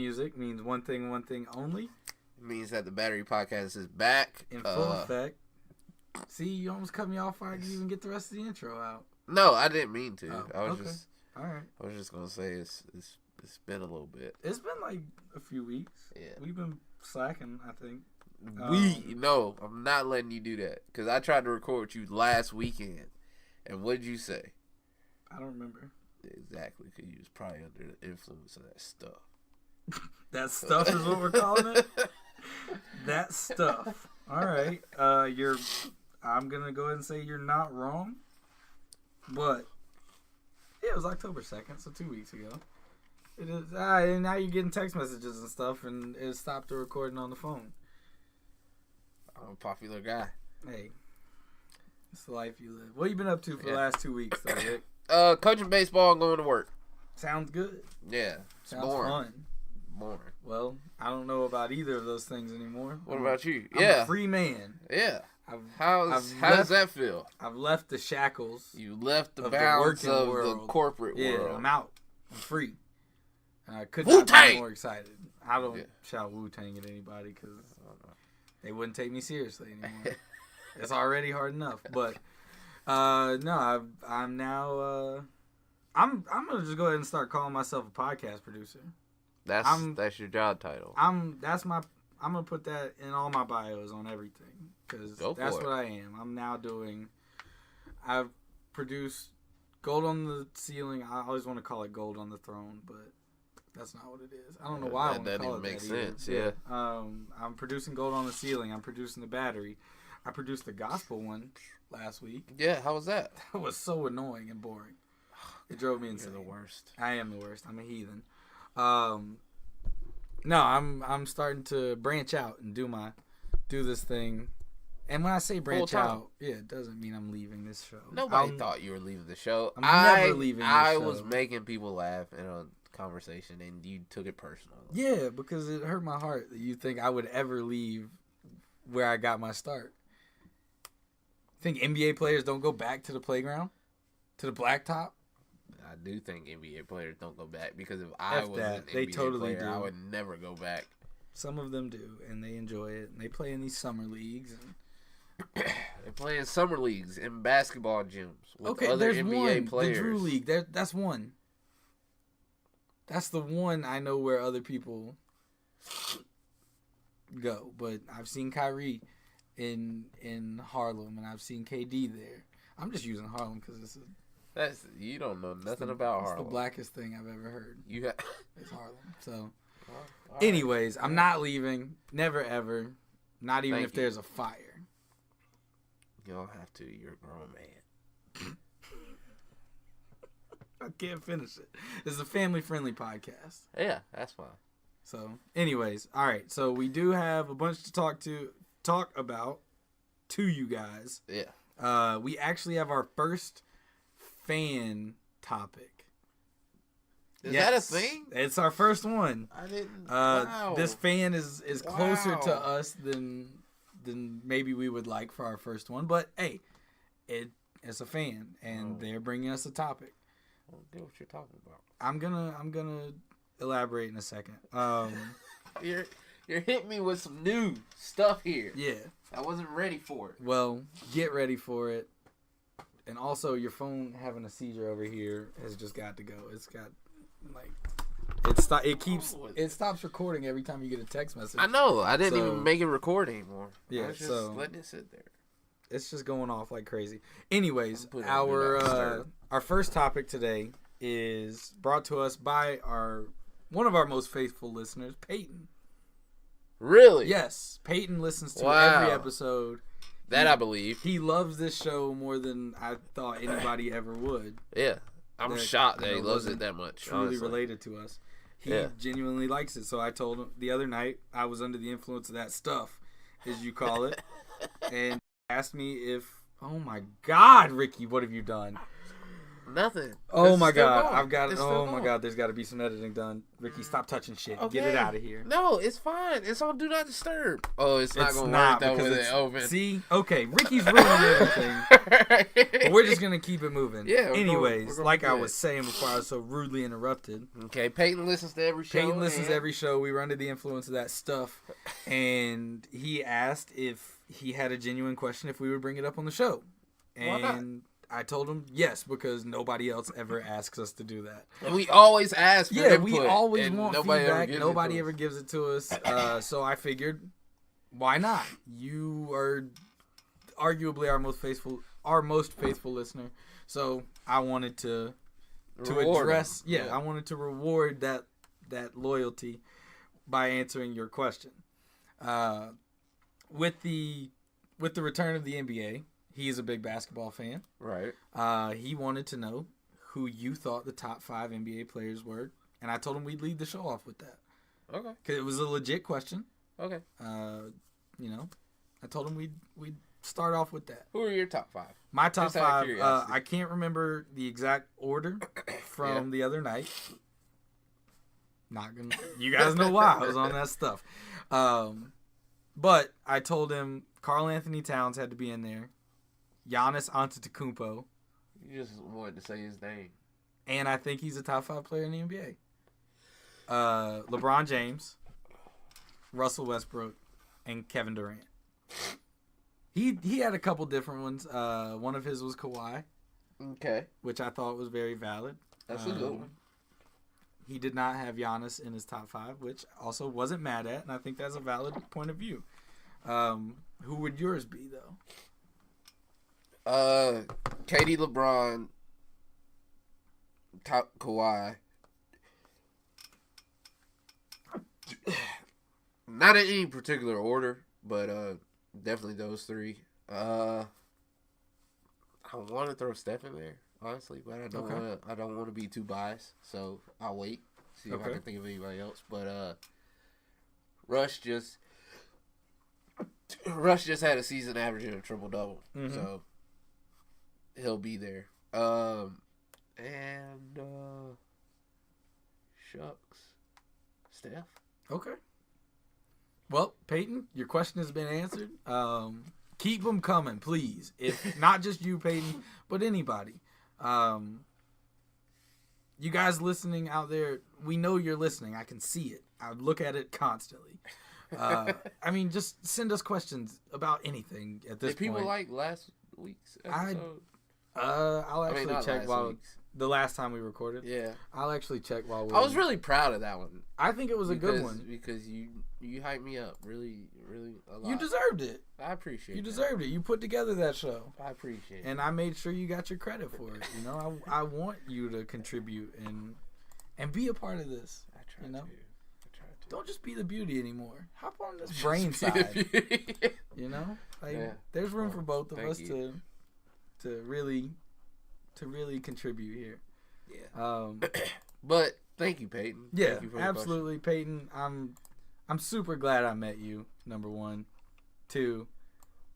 music means one thing only. It means that the Battery Podcast is back. In full effect. See, you almost cut me off before I could even get the rest of the intro out. No, I didn't mean to. Oh, I was okay. All right. I was just gonna say it's been a little bit. It's been like a few weeks. Yeah. We've been slacking, I think. No, I'm not letting you do that. Because I tried to record with you last weekend. And what did you say? I don't remember. Exactly, because you was probably under the influence of that stuff. That stuff is what we're calling it? That stuff. All right. I'm going to go ahead and say you're not wrong. But, yeah, it was October 2nd, so 2 weeks ago. It is. And now you're getting text messages and stuff, and it stopped the recording on the phone. I'm a popular guy. Hey, it's the life you live. What you been up to for the last 2 weeks, though, Rick? Coaching baseball and going to work. Sounds good. Yeah. Sounds fun. Boring. Well, I don't know about either of those things anymore. What about you? I'm a free man. Yeah. How does that feel? I've left the shackles. You left the bounds of the corporate world. Yeah, I'm out. I'm free. And I could Wu-Tang! not be more excied. I don't shout Wu-Tang at anybody because they wouldn't take me seriously anymore. It's already hard enough. But no, I'm now. I'm gonna just go ahead and start calling myself a podcast producer. That's your job title. I'm gonna put that in all my bios on everything because that's what I am. I'm now doing. I've produced Gold on the Ceiling. I always want to call it Gold on the Throne, but that's not what it is. I don't know why I want to call it that. That doesn't make sense. Yeah. I'm producing Gold on the Ceiling. I'm producing the Battery. I produced the gospel one last week. Yeah, how was that? That was so annoying and boring. It drove me insane. You're the worst. I am the worst. I'm a heathen. No, I'm starting to branch out and do this thing. And when I say branch out, it doesn't mean I'm leaving this show. Nobody thought you were leaving the show. I'm never leaving this show. I was making people laugh in a conversation, and you took it personal. Yeah, because it hurt my heart that you think I would ever leave where I got my start. Think NBA players don't go back to the playground? To the blacktop? I do think NBA players don't go back because if I was an NBA player, I would never go back. Some of them do, and they enjoy it. And they play in these summer leagues. They play in summer leagues in basketball gyms with other NBA players. The Drew League. That's one. That's the one I know where other people go. But I've seen Kyrie in Harlem, and I've seen KD there. I'm just using Harlem because you don't know nothing about Harlem. It's the blackest thing I've ever heard. It's Harlem. So, anyways, I'm not leaving. Never ever. Not even if there's a fire. You don't have to. You're a grown man. I can't finish it. This is a family-friendly podcast. Yeah, that's fine. So, anyways, all right. So we do have a bunch to talk about to you guys. Yeah. We actually have our first fan topic. Is that a thing? It's our first one. I didn't. Wow. This fan is closer to us than maybe we would like for our first one, but hey, it's a fan, and they're bringing us a topic. I don't get what you're talking about. I'm gonna elaborate in a second. You're hitting me with some new stuff here. Yeah, I wasn't ready for it. Well, get ready for it. And also, your phone having a seizure over here has just got to go. It's got it stops recording every time you get a text message. I know. I didn't even make it record anymore. Yeah, I was just letting it sit there. It's just going off like crazy. Anyways, our first topic today is brought to us by one of our most faithful listeners, Peyton. Really? Yes, Peyton listens to every episode. That I believe. He loves this show more than I thought anybody ever would. Yeah. I'm shocked that he loves it that much. Truly related to us. He genuinely likes it. So I told him the other night I was under the influence of that stuff, as you call it, and asked me if, oh my God, Ricky, what have you done? Nothing. Oh my God, I've got. Oh my God, there's got to be some editing done. Ricky, stop touching shit. Okay. Get it out of here. No, it's fine. It's on Do Not Disturb. Oh, it's not gonna work though with it open. See, okay, Ricky's ruining everything. But we're just gonna keep it moving. Yeah. Anyways, like I was saying before, I was so rudely interrupted. Okay, Peyton listens to every show. Peyton listens to every show. We were under the influence of that stuff, and he asked if he had a genuine question if we would bring it up on the show, and. Why not? I told him yes, because nobody else ever asks us to do that. And we always ask for input. We always want feedback. Nobody ever gives it to us. So I figured, why not? You are arguably our most faithful listener. So I wanted to address. Yeah, I wanted to reward that loyalty by answering your question. With the return of the NBA. He is a big basketball fan. Right. He wanted to know who you thought the top 5 NBA players were, and I told him we'd lead the show off with that. Okay. Because it was a legit question. Okay. I told him we'd start off with that. Who are your top 5? My top 5. I can't remember the exact order from the other night. Not gonna. You guys know why I was on that stuff. But I told him Karl Anthony Towns had to be in there. Giannis Antetokounmpo. You just wanted to say his name. And I think he's a top 5 player in the NBA. LeBron James, Russell Westbrook, and Kevin Durant. He had a couple different ones. One of his was Kawhi. Okay. Which I thought was very valid. That's a good one. He did not have Giannis in his top 5, which also wasn't mad at, and I think that's a valid point of view. Who would yours be, though? KD, LeBron, top Kawhi. Not in any particular order, but definitely those 3. I want to throw Steph in there, honestly, but I don't want to be too biased, so I'll wait, see if I can think of anybody else. But Rush just had a season averaging a triple-double, so he'll be there. Steph. Okay. Well, Peyton, your question has been answered. Keep them coming, please. If not just you, Peyton, but anybody. You guys listening out there, we know you're listening. I can see it. I look at it constantly. Just send us questions about anything at this point. Did people like last week's episode? I'll actually check the last time we recorded. Yeah. I'll actually check while we. I was really proud of that one. I think it was a good one because you hyped me up really, really a lot. You deserved it. I appreciate it. You deserved it. You put together that show. I appreciate it. And I made sure you got your credit for it. You know, I want you to contribute and be a part of this. I try to. Don't just be the beauty anymore. Hop on this brain side. You know, there's room for both of us to really contribute here. Yeah. But thank you, Peyton. Yeah, absolutely, Peyton. I'm super glad I met you. Number 1, 2.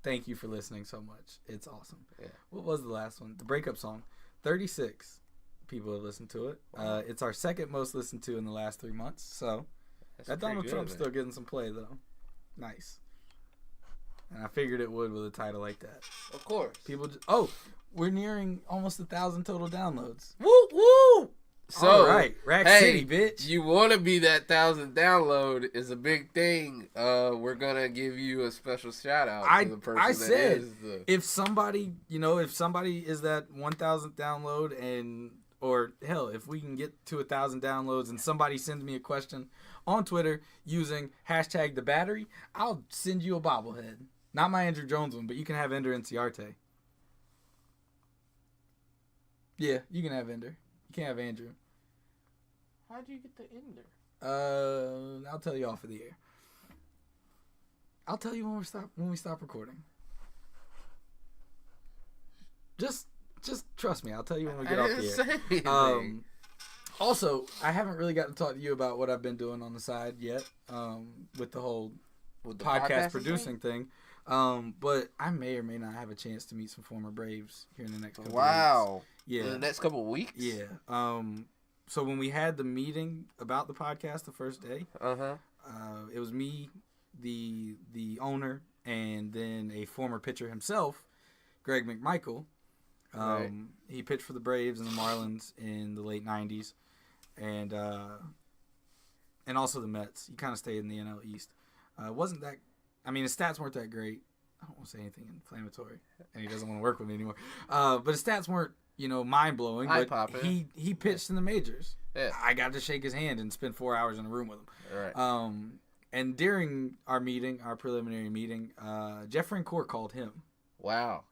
Thank you for listening so much. It's awesome. Yeah. What was the last one? The breakup song. 36 people have listened to it. Wow. It's our second most listened to in the last 3 months. So that Donald Trump's still getting some play though. Nice. And I figured it would with a title like that. Of course. People we're nearing almost 1,000 total downloads. Woo woo! So, all right, Rack City, bitch. You want to be that 1,000 download is a big thing. We're gonna give you a special shout out to the person that is if somebody is that 1,000th download or hell, if we can get to 1,000 downloads and somebody sends me a question on Twitter using #TheBattery, I'll send you a bobblehead. Not my Andrew Jones one, but you can have Ender Inciarte. Yeah, you can have Ender. You can't have Andrew. How'd you get the Ender? I'll tell you off of the air. I'll tell you when we stop recording. Just trust me. I'll tell you when we get off the air. Also, I haven't really got to talk to you about what I've been doing on the side yet. With the whole podcast producing thing. But I may or may not have a chance to meet some former Braves here in the next couple of weeks. Wow. Yeah. In the next couple of weeks? Yeah. So when we had the meeting about the podcast the first day, it was me, the owner, and then a former pitcher himself, Greg McMichael. Right. He pitched for the Braves and the Marlins in the late 90s. And also the Mets. He kind of stayed in the NL East. Wasn't that... I mean, his stats weren't that great. I don't want to say anything inflammatory. And he doesn't want to work with me anymore. But his stats weren't, mind-blowing. But he pitched in the majors. Yeah. I got to shake his hand and spend 4 hours in a room with him. Right. And during our meeting, our preliminary meeting, Jeff Francoeur called him. Wow.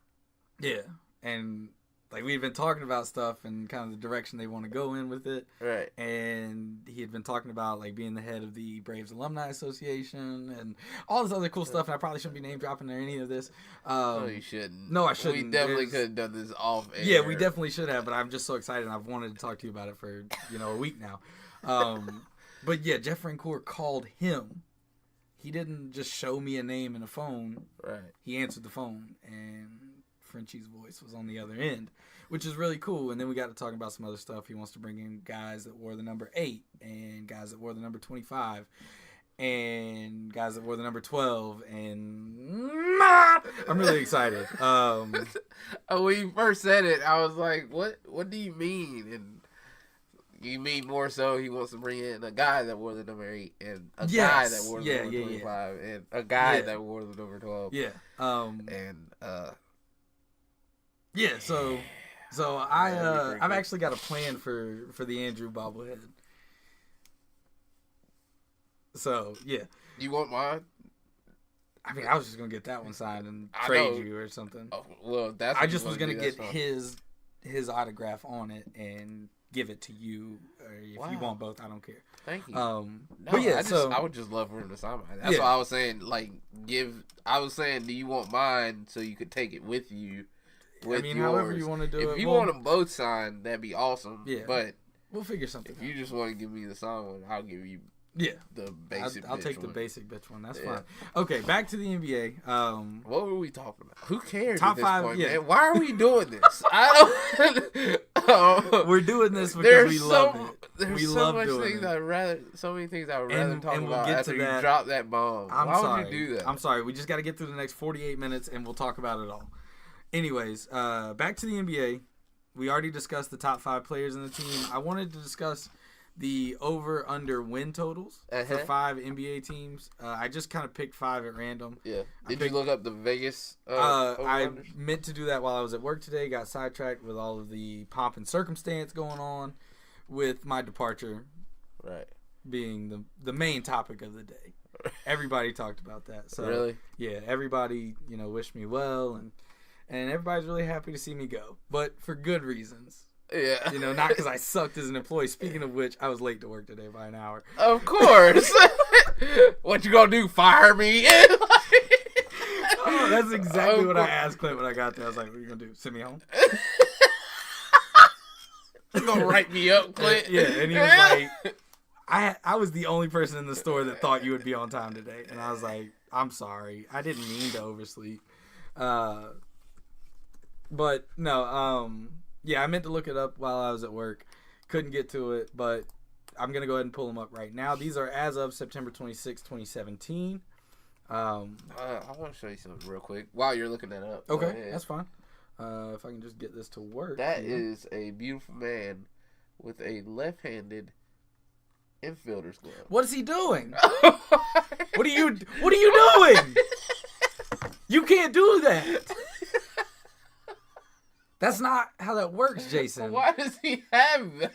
Yeah. And... we'd been talking about stuff and kind of the direction they want to go in with it. Right. And he had been talking about, being the head of the Braves Alumni Association and all this other cool stuff. And I probably shouldn't be name dropping or any of this. No, you shouldn't. No, I shouldn't. We definitely could have done this off air. Yeah, we definitely should have. But I'm just so excited. I've wanted to talk to you about it for, a week now. But yeah, Jeff Francoeur called him. He didn't just show me a name in a phone. Right. He answered the phone and Frenchie's voice was on the other end, which is really cool. And then we got to talking about some other stuff. He wants to bring in guys that wore the number 8 and guys that wore the number 25 and guys that wore the number 12. And I'm really excited. When you first said it, I was like, what do you mean? And you mean more so he wants to bring in a guy that wore the number 8 and a guy that wore the number 25 and a guy that wore the number 12. Yeah. Yeah, so I've actually got a plan for the Andrew bobblehead. So, yeah. You want mine? I mean, I was just going to get that one signed and trade you or something. Oh, well, that's I just was going to get his autograph on it and give it to you. Or if you want both, I don't care. Thank you. But yeah, I would just love for him to sign mine. That's why I was saying, I was saying, do you want mine so you could take it with you? However you want to do it. If you want them both signed, that'd be awesome. Yeah. But we'll figure something out. If you just want to give me the signed one, I'll give you the basic I'll take the basic bitch one. That's fine. Okay, back to the NBA. What were we talking about? Who cares top at this 5, point, man? Why are we doing this? I don't... We're doing this because we love it. There's so many things I'd rather talk about after you drop that bomb. Why would you do that? I'm sorry. We just got to get through the next 48 minutes and we'll talk about it all. Anyways, back to the NBA. We already discussed the top 5 players in the team. I wanted to discuss the over-under win totals for 5 NBA teams. I just kind of picked 5 at random. Yeah. Did you look up the Vegas I meant to do that while I was at work today. Got sidetracked with all of the pomp and circumstance going on with my departure. Right. Being the main topic of the day. Everybody talked about that. So, really? Yeah, everybody, wished me well and everybody's really happy to see me go, but for good reasons. Yeah. Not because I sucked as an employee. Speaking of which, I was late to work today by an hour. Of course. What you gonna do, fire me? That's exactly what I asked Clint when I got there. I was like, what are you gonna do, send me home? You gonna write me up, Clint? Yeah, and he was like, I was the only person in the store that thought you would be on time today. And I was like, I'm sorry. I didn't mean to oversleep. But no, I meant to look it up while I was at work. Couldn't get to it, but I'm going to go ahead and pull them up right now. These are as of September 26, 2017. I want to show you something real quick while you're looking that up. Okay, that's fine. If I can just get this to work. That is a beautiful man with a left-handed infielder's glove. What is he doing? What are you doing? You can't do that. That's not how that works, Jason. Why does he have that?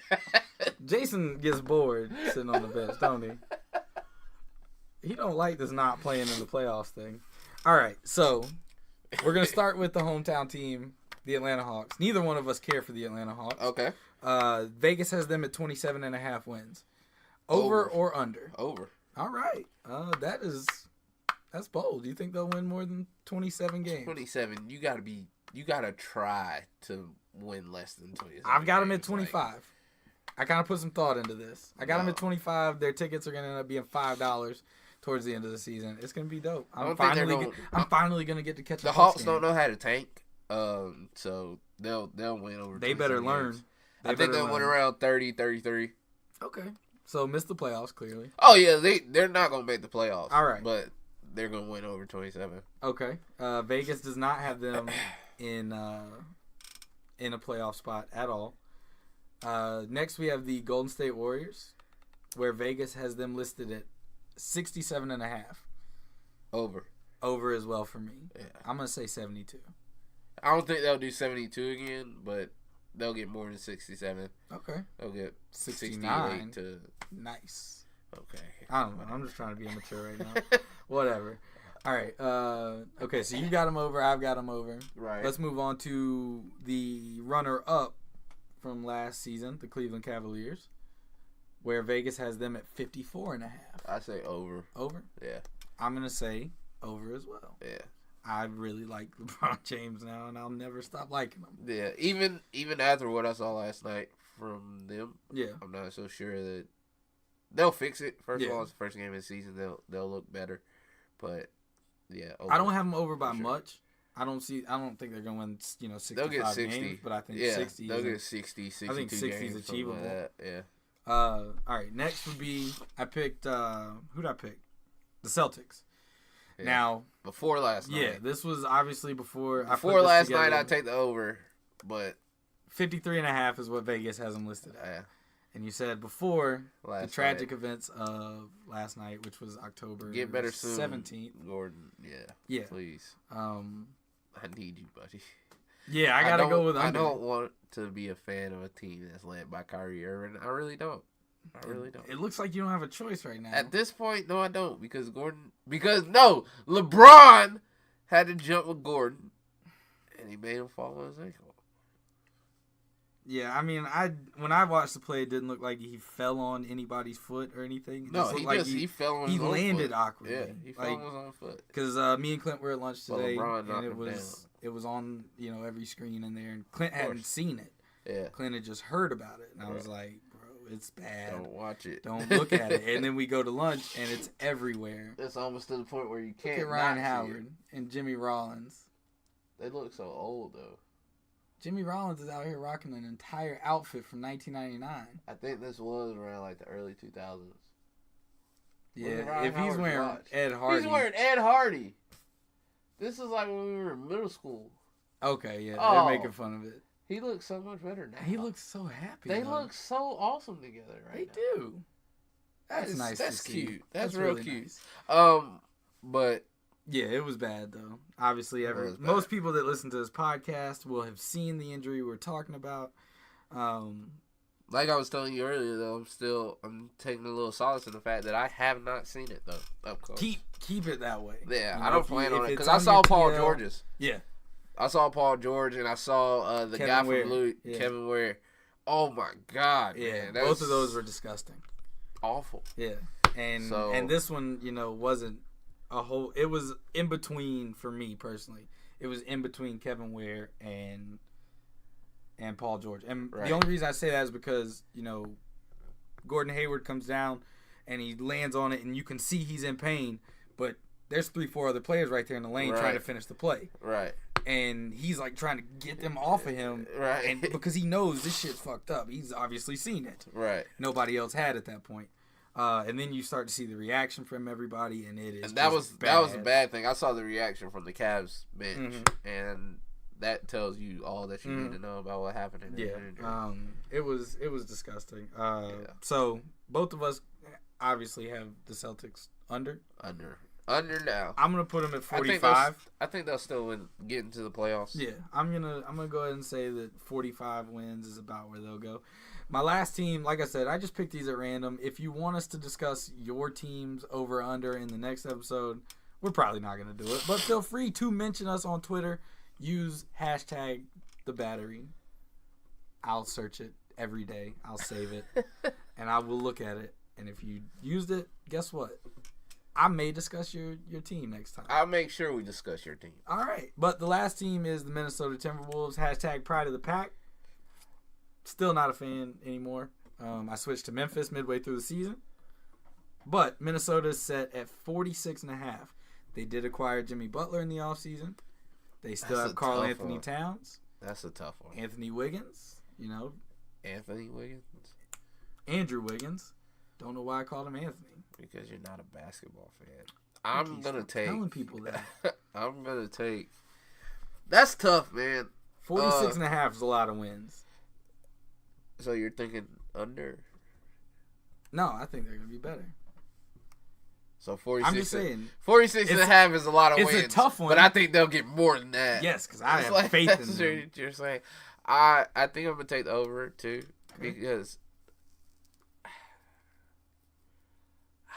Jason gets bored sitting on the bench, don't he? He don't like this not playing in the playoffs thing. All right, so we're going to start with the hometown team, the Atlanta Hawks. Neither one of us care for the Atlanta Hawks. Okay. Vegas has them at 27.5 wins. Over or under? Over. All right. That's bold. Do you think they'll win more than 27 games? 27. You gotta try to win less than 27. I've got them at 25. I kind of put some thought into this. I got them at 25. Their tickets are going to end up being $5. towards the end of the season. It's gonna be dope. I'm finally gonna get to catch the Hawks. Don't know how to tank, so they'll win over. They better learn. I think they'll win around 30, 33. Okay, so miss the playoffs clearly. Oh yeah, they're not gonna make the playoffs. All right, but they're gonna win over 27. Okay, Vegas does not have them in a playoff spot at all. Next, we have the Golden State Warriors, where Vegas has them listed at 67.5. Over as well for me. Yeah. I'm going to say 72. I don't think they'll do 72 again, but they'll get more than 67. Okay. They'll get 69 to... Nice. Okay. I don't know. I'm just trying to be immature right now. Whatever. All right. Okay, so you got them over. I've got them over. Right. Let's move on to the runner-up from last season, the Cleveland Cavaliers, where Vegas has them at 54.5. I say over. Over? Yeah. I'm going to say over as well. Yeah. I really like LeBron James now, and I'll never stop liking him. Yeah, even after what I saw last night from them, yeah, I'm not so sure that they'll fix it. First of all, it's the first game of the season. They'll look better, but yeah, I don't have them over by much. I don't think they're gonna win. 65 they'll get 60 games, but I think 60. They'll get 60, 62 I think 60 games, is achievable. Like yeah. All right. Next would be I picked. Who did I pick? The Celtics. Yeah. Now, before last night. Yeah, this was obviously before. Before last night, I take the over, but 53.5 is what Vegas has them listed at. Yeah. And you said before the tragic events of last night, which was October get better soon, 17th. Gordon, yeah, please. I need you, buddy. Yeah, I gotta go with under. I don't want to be a fan of a team that's led by Kyrie Irving. I really don't. It looks like you don't have a choice right now. At this point, no, I don't. Because LeBron had to jump with Gordon, and he made him fall on his ankle. Yeah, I mean, when I watched the play, it didn't look like he fell on anybody's foot or anything. He fell on his own foot. He landed awkwardly. Yeah, he fell on his own foot. Because me and Clint were at lunch today, and it was on every screen in there, and Clint hadn't seen it. Yeah, Clint had just heard about it, and I was like, it's bad. Don't watch it. Don't look at it. And then we go to lunch, and it's everywhere. It's almost to the point where you can't. Look at Ryan Howard and Jimmy Rollins. They look so old, though. Jimmy Rollins is out here rocking an entire outfit from 1999. I think this was around like the early 2000s. Yeah, if he's wearing Ed Hardy. He's wearing Ed Hardy. This is like when we were in middle school. Okay, yeah, they're making fun of it. He looks so much better now. He looks so happy. They look so awesome together right now. They do. That's nice. That's to cute. See. That's real really cute. Nice. But yeah, it was bad though. Obviously, most people that listen to this podcast will have seen the injury we're talking about. Like I was telling you earlier, though, I'm taking a little solace in the fact that I have not seen it though. Up close. Keep it that way. Yeah, I don't plan on it because I saw Paul George's. Yeah. I saw Paul George and I saw the guy from Louis, Kevin Ware. Oh my God, man! Both of those were disgusting, awful. Yeah, and this one, wasn't a whole. It was in between for me personally. It was in between Kevin Ware and Paul George, and the only reason I say that is because Gordon Hayward comes down and he lands on it, and you can see he's in pain, but there's 3-4 other players right there in the lane trying to finish the play. Right. And he's like trying to get them off of him, right? Because he knows this shit's fucked up. He's obviously seen it, right? Nobody else had at that point. And then you start to see the reaction from everybody, and it is. And that was a bad thing. I saw the reaction from the Cavs bench, and that tells you all that you need to know about what happened in the injury. It was disgusting. So both of us obviously have the Celtics under now. I'm gonna put them at 45. I think they'll still get into the playoffs. Yeah, I'm gonna go ahead and say that 45 wins is about where they'll go. My last team, like I said, I just picked these at random. If you want us to discuss your teams over under in the next episode, we're probably not gonna do it. But feel free to mention us on Twitter. Use hashtag the battery. I'll search it every day. I'll save it, and I will look at it. And if you used it, guess what? I may discuss your team next time. I'll make sure we discuss your team. All right. But the last team is the Minnesota Timberwolves. Hashtag pride of the pack. Still not a fan anymore. I switched to Memphis midway through the season. But Minnesota's set at 46.5. They did acquire Jimmy Butler in the offseason. They still have Karl Anthony Towns. That's a tough one. Anthony Wiggins, Anthony Wiggins? Andrew Wiggins. Don't know why I called him Anthony. Because you're not a basketball fan. I'm going to take... telling people that. I'm going to take... That's tough, man. 46.5 is a lot of wins. So you're thinking under? No, I think they're going to be better. So 46. I'm just saying. 46.5 is a lot of wins. It's a tough one. But I think they'll get more than that. Yes, because I have faith in them. What you're saying. I think I'm going to take the over, too. Okay. Because...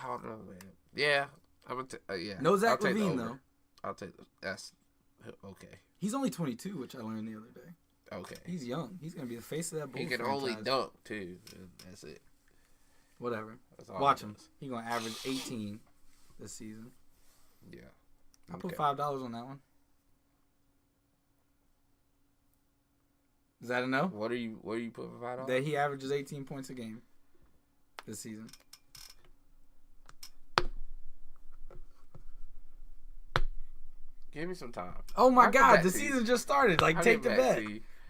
I don't know, man. Yeah. I'm going to yeah. No Zach LaVine, though. I'll take that's okay. He's only 22, which I learned the other day. Okay. He's young. He's going to be the face of that Bulls He can franchise. only dunk, too. That's it. Whatever. Watch him. He's going to average 18 this season. Yeah. I put $5 on that one. Is that a no? What are you putting $5 on? That he averages 18 points a game this season. Give me some time. Oh my God, the season just started. Like, take the bet.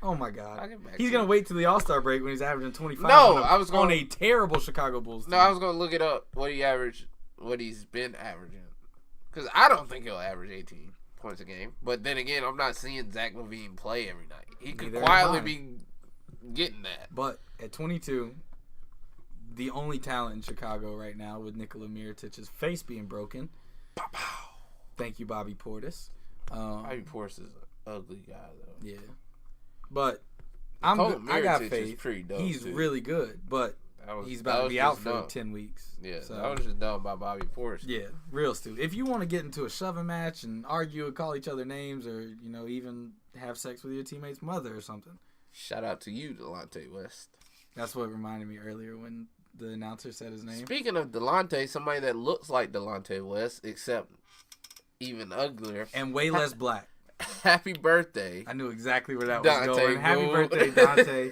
Oh my God. He's going to wait till the All-Star break when he's averaging 25 on a terrible Chicago Bulls team. No, I was going to look it up, what he's been averaging. Because I don't think he'll average 18 points a game. But then again, I'm not seeing Zach LaVine play every night. He could quietly be getting that. But at 22, the only talent in Chicago right now with Nikola Mirotic's face being broken. Pow. Thank you, Bobby Portis. Bobby Portis is an ugly guy, though. Yeah. But I got faith. He's really good, but he's about to be out for 10 weeks. Yeah, so. That was just dumb by Bobby Portis. Yeah, real stupid. If you want to get into a shoving match and argue and call each other names or, even have sex with your teammate's mother or something. Shout out to you, Delonte West. That's what reminded me earlier when the announcer said his name. Speaking of Delonte, somebody that looks like Delonte West, except even uglier. And way less black. Happy birthday. I knew exactly where that was going. Happy birthday, Dante.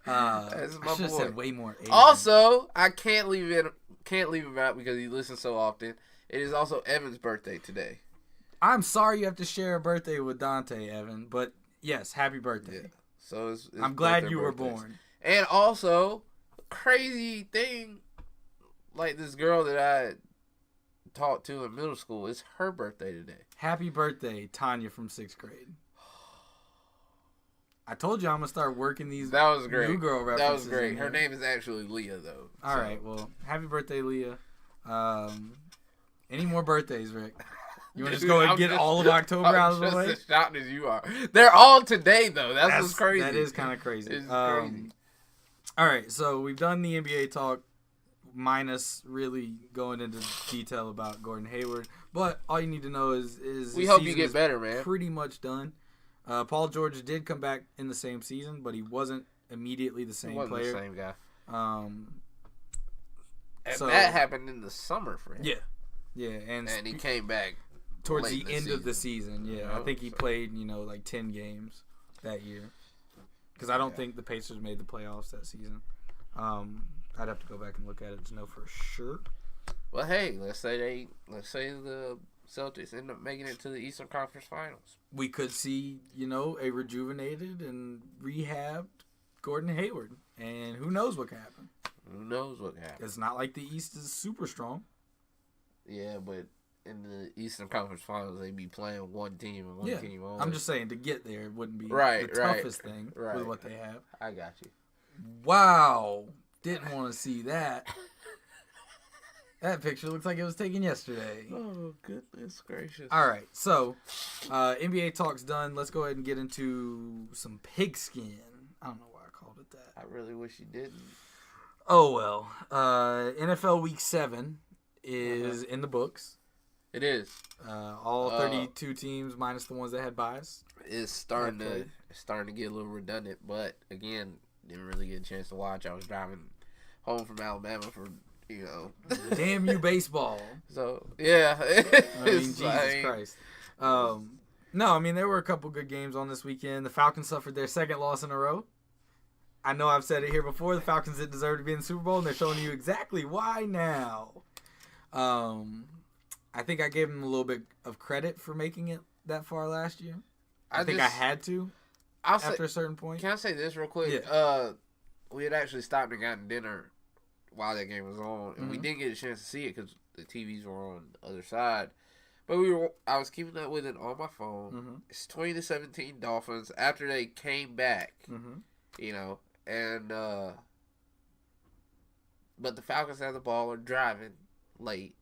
That's my boy. I should have said way more Asian. Also, I can't leave him out because he listens so often. It is also Evan's birthday today. I'm sorry you have to share a birthday with Dante, Evan, but yes, happy birthday. Yeah. So it's I'm glad you were born. And also, crazy thing, like this girl that I talked to in middle school, it's her birthday today. Happy birthday, Tanya from 6th grade. I told you I'm going to start working these that was great. New girl references. That was great. Her name is actually Leah, though. All right, well, happy birthday, Leah. Any more birthdays, Rick? You want to just go and get all of October out of the way? I'm just as shocked as you are. They're all today, though. That's what's crazy. That is kind of crazy. It's crazy. All right, so we've done the NBA talk, minus really going into detail about Gordon Hayward. But all you need to know is we hope you get better, man. Pretty much done. Paul George did come back in the same season, but he wasn't immediately the same player. The same guy. And so, that happened in the summer for him. Yeah, and he came back towards the end of the season. Yeah, I think he played, like 10 games that year. Because I don't think the Pacers made the playoffs that season. I'd have to go back and look at it to know for sure. Well, hey, let's say the Celtics end up making it to the Eastern Conference Finals. We could see, a rejuvenated and rehabbed Gordon Hayward, and who knows what can happen. Who knows what can happen? It's not like the East is super strong. Yeah, but in the Eastern Conference Finals, they'd be playing one team and one team only. I'm just saying, to get there wouldn't be the toughest thing with what they have. I got you. Wow. Didn't want to see that. That picture looks like it was taken yesterday. Oh, goodness gracious. All right, so NBA talk's done. Let's go ahead and get into some pigskin. I don't know why I called it that. I really wish you didn't. Oh, well. NFL Week 7 is in the books. It is. All 32 teams minus the ones that had buys. It's starting to get a little redundant, but again, didn't really get a chance to watch. I was driving home from Alabama for, Damn you, baseball. So, yeah. Jesus Christ. No, there were a couple good games on this weekend. The Falcons suffered their second loss in a row. I know I've said it here before. The Falcons didn't deserve to be in the Super Bowl, and they're showing you exactly why now. I think I gave him a little bit of credit for making it that far last year. I think I had to after a certain point. Can I say this real quick? Yeah. We had actually stopped and gotten dinner while that game was on, and we didn't get a chance to see it because the TVs were on the other side. But I was keeping up with it on my phone. It's 20-17 Dolphins after they came back, you know, and but the Falcons have the ball, are driving late,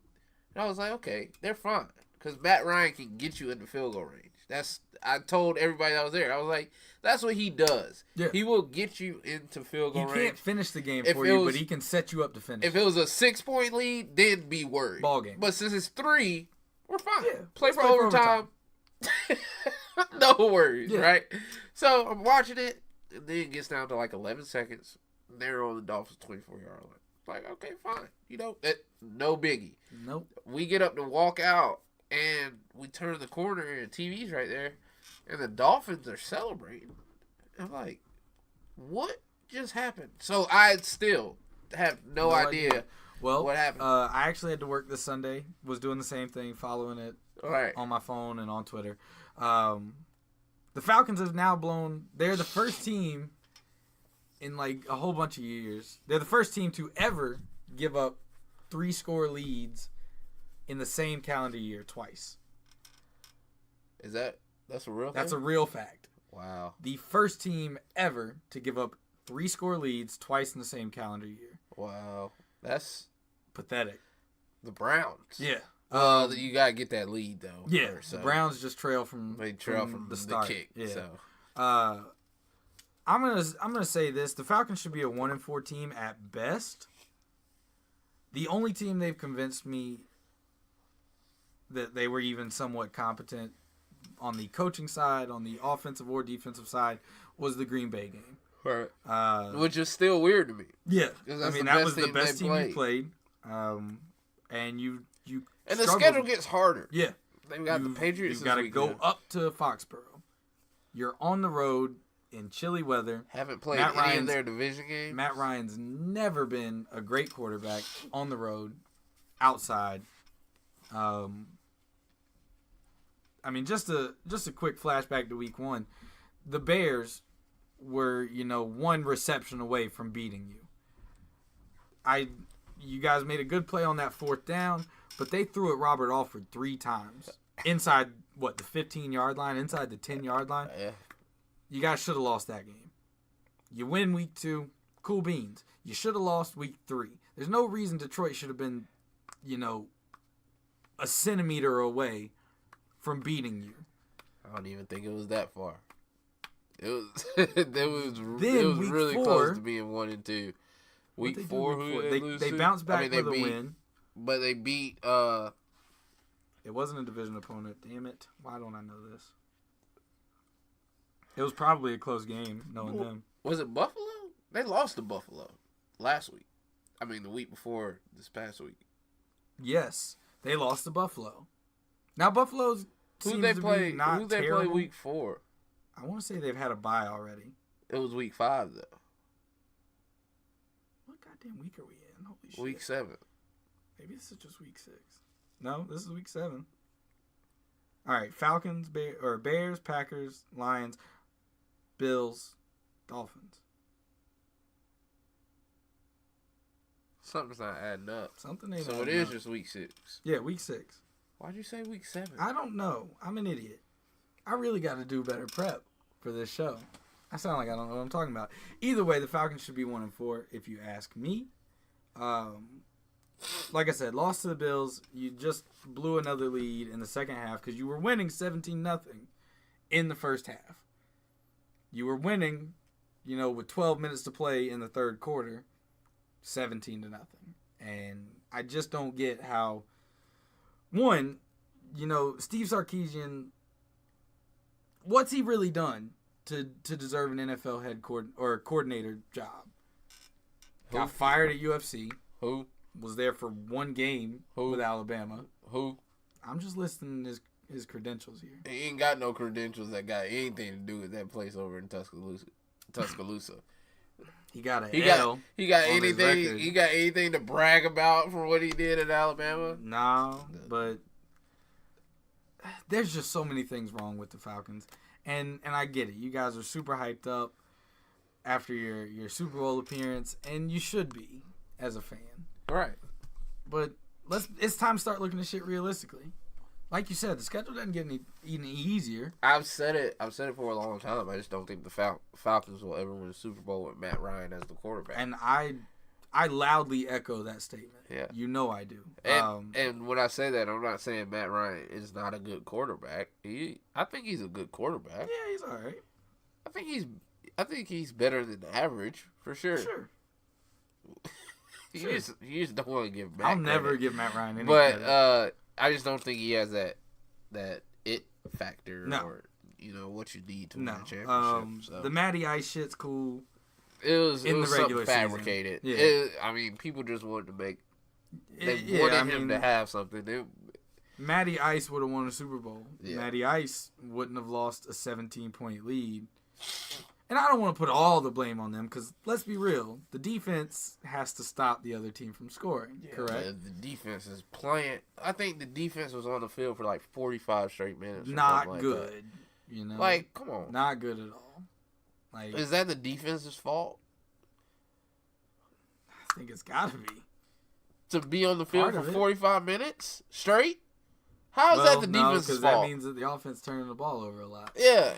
and I was like, okay, they're fine because Matt Ryan can get you in the field goal range. I told everybody that was there. I was like, that's what he does. Yeah. He will get you into field goal range. He can't finish the game for you, but he can set you up to finish. If it was a 6-point lead, then be worried. Ball game. But since it's 3, we're fine. Yeah, play for overtime. No worries, right? So I'm watching it, and then it gets down to like 11 seconds. They're on the Dolphins' 24-yard line. Like, okay, fine. You know, no biggie. Nope. We get up to walk out. And we turn the corner and the TV's right there. And the Dolphins are celebrating. I'm like, what just happened? So I still have no idea what happened. I actually had to work this Sunday. Was doing the same thing, following it on my phone and on Twitter. The Falcons have now blown. They're the first team in like a whole bunch of years. They're the first team to ever give up 3-score leads in the same calendar year twice. That's a real thing? That's a real fact. Wow. The first team ever to give up 3-score leads twice in the same calendar year. Wow. That's pathetic. The Browns. Yeah. You gotta get that lead though. Yeah. The Browns just trail from the start. Kick. Yeah. So I'm gonna say this. The Falcons should be a 1-4 team at best. The only team they've convinced me that they were even somewhat competent on the coaching side, on the offensive or defensive side, was the Green Bay game. Right. Which is still weird to me. Yeah. I mean, that was the best team you played. And you and the schedule gets harder. Yeah. They've got the Patriots. You've got to go up to Foxborough. You're on the road in chilly weather. Haven't played any of their division games. Matt Ryan's never been a great quarterback on the road, outside. I mean, just a quick flashback to week 1. The Bears were, 1 reception away from beating you. You guys made a good play on that 4th down, but they threw at Robert Alford 3 times. Inside, the 15-yard line? Inside the 10-yard line? Yeah. You guys should have lost that game. You win week 2, cool beans. You should have lost week 3. There's no reason Detroit should have been, a centimeter away from beating you. I don't even think it was that far. It was really 4, close to being 1-2. Week 4, who did they lose to? They bounced back with a win. But they beat it wasn't a division opponent. Damn it. Why don't I know this? It was probably a close game, knowing them. Was it Buffalo? They lost to Buffalo last week. I mean, the week before this past week. Yes. They lost to Buffalo. Now, Buffalo's seems to be not terrible. Who they play week 4? I want to say they've had a bye already. It was week 5, though. What goddamn week are we in? Holy shit. Week 7. Maybe this is just week 6. No, this is week 7. All right, Falcons, Bears, Packers, Lions, Bills, Dolphins. Something's not adding up. Something ain't So adding it is up. just week 6. Yeah, week 6. Why'd you say week 7? I don't know. I'm an idiot. I really got to do better prep for this show. I sound like I don't know what I'm talking about. Either way, the Falcons should be 1-4 if you ask me. Like I said, lost to the Bills. You just blew another lead in the second half because you were winning 17-0 in the first half. You were winning, with 12 minutes to play in the third quarter, 17-0. And I just don't get how, one, Steve Sarkisian, what's he really done to deserve an NFL head coordinator job? Got fired at UFC. Who? Was there for 1 game with Alabama. Who? I'm just listing his credentials here. He ain't got no credentials that got anything to do with that place over in Tuscaloosa. He got an L. He got anything? He got anything to brag about for what he did at Alabama? No, but there's just so many things wrong with the Falcons, and I get it. You guys are super hyped up after your Super Bowl appearance, and you should be as a fan, right? But it's time to start looking at shit realistically. Like you said, the schedule doesn't get any easier. I've said it for a long time. I just don't think the Falcons will ever win a Super Bowl with Matt Ryan as the quarterback. And I loudly echo that statement. Yeah. You know I do. And when I say that, I'm not saying Matt Ryan is not a good quarterback. I think he's a good quarterback. Yeah, he's all right. I think he's better than average, for sure. Sure. You just don't want to give Matt I'll credit. Never give Matt Ryan any credit. I just don't think he has that it factor or what you need to win a championship. The Matty Ice shit's cool. It was the regular fabricated. Season. Yeah. People just wanted to make. They wanted him to have something. Matty Ice would have won a Super Bowl. Yeah. Matty Ice wouldn't have lost a 17-point lead. And I don't want to put all the blame on them because, let's be real, the defense has to stop the other team from scoring, correct? Yeah, the defense is playing. I think the defense was on the field for like 45 straight minutes. Not good, come on. Not good at all. Is that the defense's fault? I think it's got to be. To be on the field for 45 minutes straight? How is that the defense's fault? Because that means that the offense turning the ball over a lot. Yeah.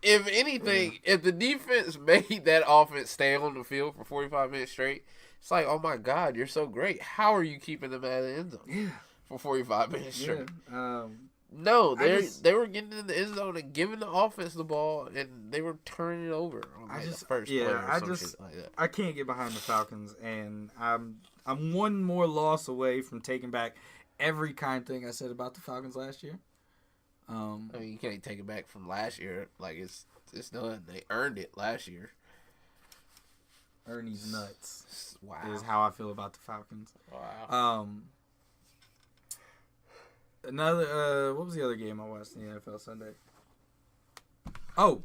If anything, if the defense made that offense stay on the field for 45 minutes straight, it's like, oh my God, you're so great. How are you keeping them out of the end zone for 45 minutes straight? No, they were getting in the end zone and giving the offense the ball, and they were turning it over on the first play or some shit like that. I can't get behind the Falcons, and I'm one more loss away from taking back every kind thing I said about the Falcons last year. You can't take it back from last year. It's done. They earned it last year. Ernie's nuts. Wow. Is how I feel about the Falcons. Wow. What was the other game I watched in the NFL Sunday? Oh,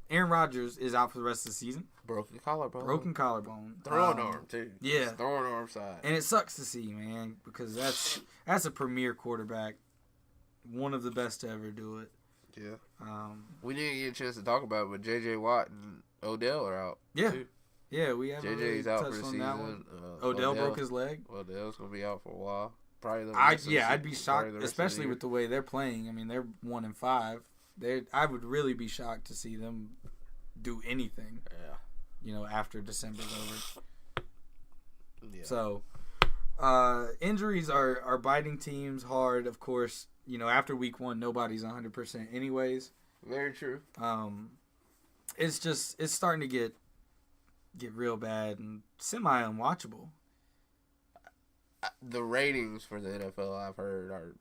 Aaron Rodgers is out for the rest of the season. Broken collarbone. Throwing arm too. Yeah. Throwing arm side. And it sucks to see, man, because that's a premier quarterback. One of the best to ever do it. Yeah. We didn't get a chance to talk about it, but J.J. Watt and Odell are out. Yeah. Too. Yeah, we haven't JJ's really out touched for the on season. that one. Odell broke his leg. Odell's going to be out for a while. Probably I'd be shocked, especially with the way they're playing. I mean, they're 1-5. I would really be shocked to see them do anything. Yeah. After December's over. Yeah. So, injuries are biting teams hard. Of course, after week 1, nobody's 100% anyways. Very true. It's starting to get real bad and semi-unwatchable. The ratings for the NFL I've heard are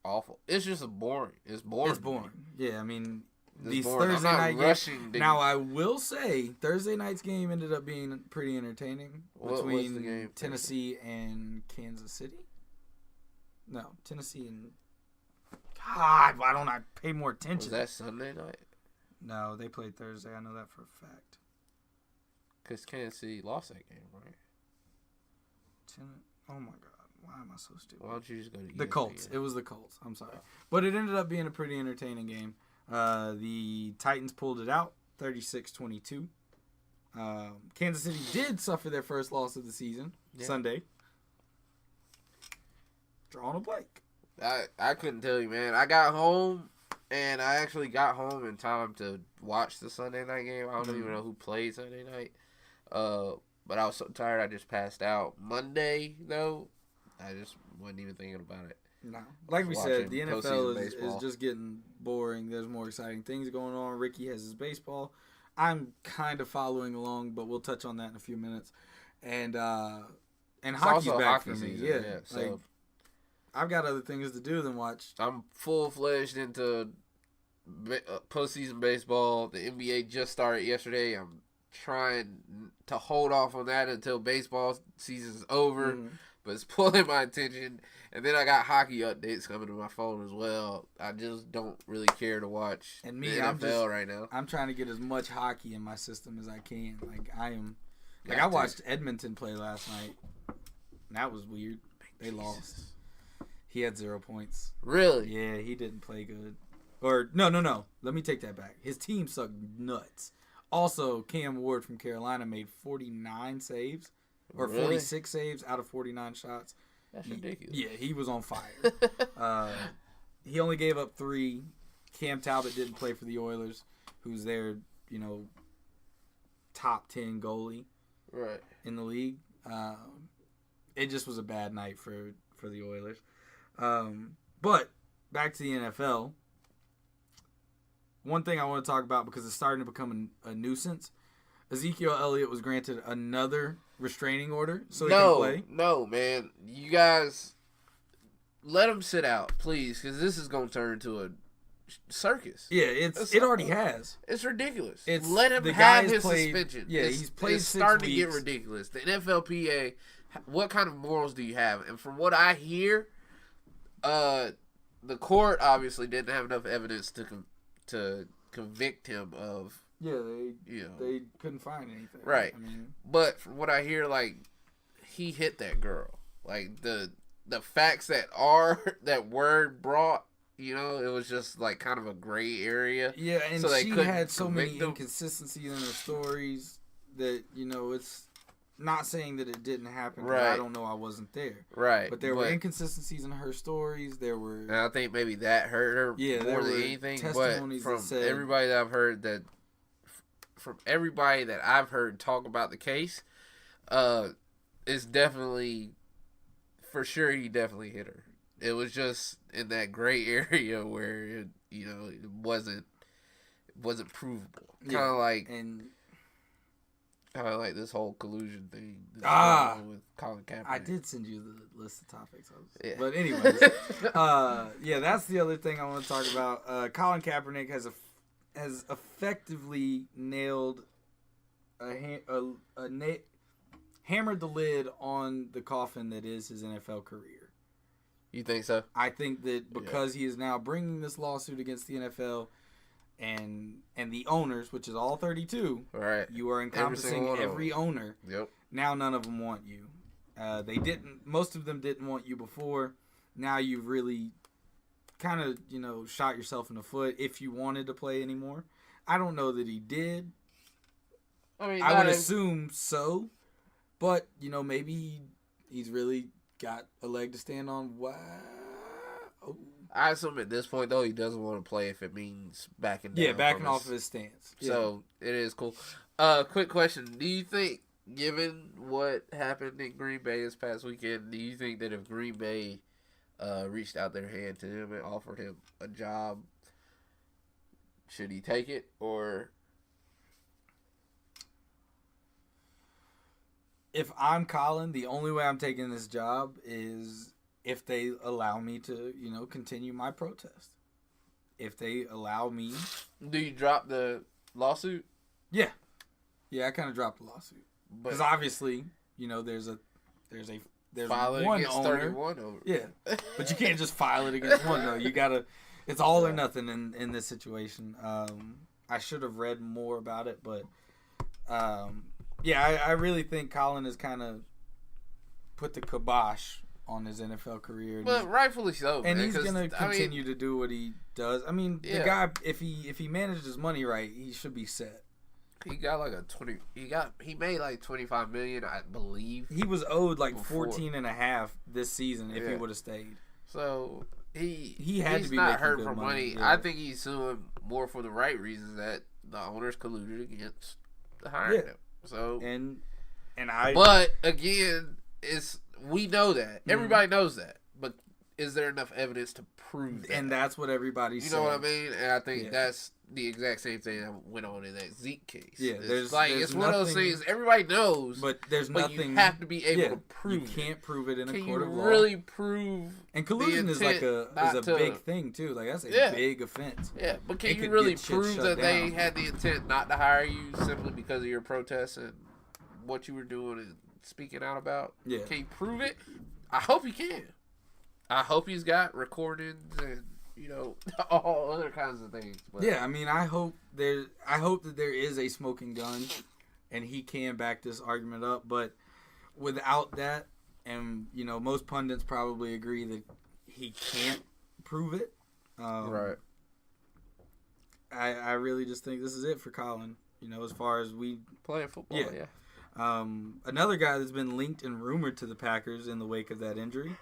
awful. It's just boring. It's boring. It's boring. Yeah, I mean, these Thursday night games. Now, I will say, Thursday night's game ended up being pretty entertaining between Tennessee and Kansas City. No, Tennessee and... God, why don't I pay more attention? Was that Sunday night? No, they played Thursday. I know that for a fact. Because Kansas City lost that game, right? Oh my God, why am I so stupid? Why don't you just go to ESPN? The Colts. It was the Colts. I'm sorry. But it ended up being a pretty entertaining game. The Titans pulled it out, 36-22. Kansas City did suffer their first loss of the season, Sunday. Drawing a blank. I couldn't tell you, man. I got home, and I actually got home in time to watch the Sunday night game. I don't even know who played Sunday night. But I was so tired, I just passed out. Monday, though, I just wasn't even thinking about it. No. Like we said, the NFL is just getting boring. There's more exciting things going on. Ricky has his baseball. I'm kind of following along, but we'll touch on that in a few minutes. And hockey's back for me. Yeah. So I've got other things to do than watch. I'm full-fledged into postseason baseball. The NBA just started yesterday. I'm trying to hold off on that until baseball season's over. but it's pulling my attention. And then I got hockey updates coming to my phone as well. I just don't really care to watch the NFL right now. I'm trying to get as much hockey in my system as I can. I watched Edmonton play last night. And that was weird. They lost. He had 0 points. Really? Yeah, he didn't play good. Or, no. Let me take that back. His team sucked nuts. Also, Cam Ward from Carolina made 49 saves. Or 46 saves out of 49 shots. That's ridiculous. Yeah, he was on fire. He only gave up 3. Cam Talbot didn't play for the Oilers, who's their, top 10 goalie in the league. It just was a bad night for the Oilers. But back to the NFL. One thing I want to talk about because it's starting to become a nuisance. Ezekiel Elliot was granted another restraining order so he can play. No, man. You guys, let him sit out, please, because this is going to turn into a circus. Yeah, it already has. It's ridiculous. Let him have his suspension. Yeah, he's played 6 starting weeks. to get ridiculous. The NFLPA, what kind of morals do you have? And from what I hear, the court obviously didn't have enough evidence to convict him of. Yeah, they couldn't find anything. Right. But from what I hear, he hit that girl. The facts that were brought, it was just kind of a gray area. Yeah, and so she had so many inconsistencies in her stories that, it's not saying that it didn't happen. Right. I don't know. I wasn't there. Right. But there were inconsistencies in her stories. There were. And I think maybe that hurt her more than anything. But from everybody that I've heard from everybody that I've heard talk about the case, it's definitely, for sure, he definitely hit her. It was just in that gray area where it wasn't provable. Kind of like this whole collusion thing with Colin Kaepernick. I did send you the list of topics. But anyways, that's the other thing I want to talk about. Colin Kaepernick has effectively nailed hammered the lid on the coffin that is his NFL career. You think so? I think that because he is now bringing this lawsuit against the NFL and the owners, which is all 32, right? You are encompassing every owner. Yep. Now none of them want you. Most of them didn't want you before. Now you've really kind of, shot yourself in the foot if you wanted to play anymore. I don't know that he did. I would assume so. But, maybe he's really got a leg to stand on. Wow. Oh. I assume at this point, though, he doesn't want to play if it means backing down. Yeah, backing off of his stance. So, it is cool. Quick question. Do you think, given what happened in Green Bay this past weekend, do you think that if Green Bay reached out their hand to him and offered him a job, should he take it? Or if I'm Colin, the only way I'm taking this job is if they allow me to, continue my protest. If they allow me. Do you drop the lawsuit? Yeah. Yeah, I kind of dropped the lawsuit. Because obviously, there's file it one against owner. 31 over. Yeah. But you can't just file it against one, though. You gotta, it's all or nothing in this situation. I should have read more about it, but I really think Colin has kind of put the kibosh on his NFL career. But rightfully so, and he's going to continue to do what he does. The guy, if he managed his money right, he should be set. He got he made like $25 million, I believe. He was owed like 14.5 this season if he would have stayed. So he's had to be not making hurt good for money. Yeah. I think he's suing more for the right reasons, that the owners colluded against hiring him. So but again, we know that. Everybody knows that. But is there enough evidence to prove that? And that's what everybody's saying. You know what I mean? And I think that's the exact same thing that went on in that Zeke case. Yeah, it's one of those things everybody knows, but there's nothing. You have to be able to prove. You can't prove it in a court of law. Can you really prove? And collusion is a big thing too. Like that's a big offense. Yeah, but can you really prove that they had the intent not to hire you simply because of your protests and what you were doing and speaking out about. Yeah. Can he prove it? I hope he can. I hope he's got recordings and, you know, all other kinds of things. But yeah, I mean, I hope that there is a smoking gun and he can back this argument up. But without that, and, you know, most pundits probably agree that he can't prove it. Right. I really just think this is it for Colin. You know, as far as we playing football, yeah. Another guy that's been linked and rumored to the Packers in the wake of that injury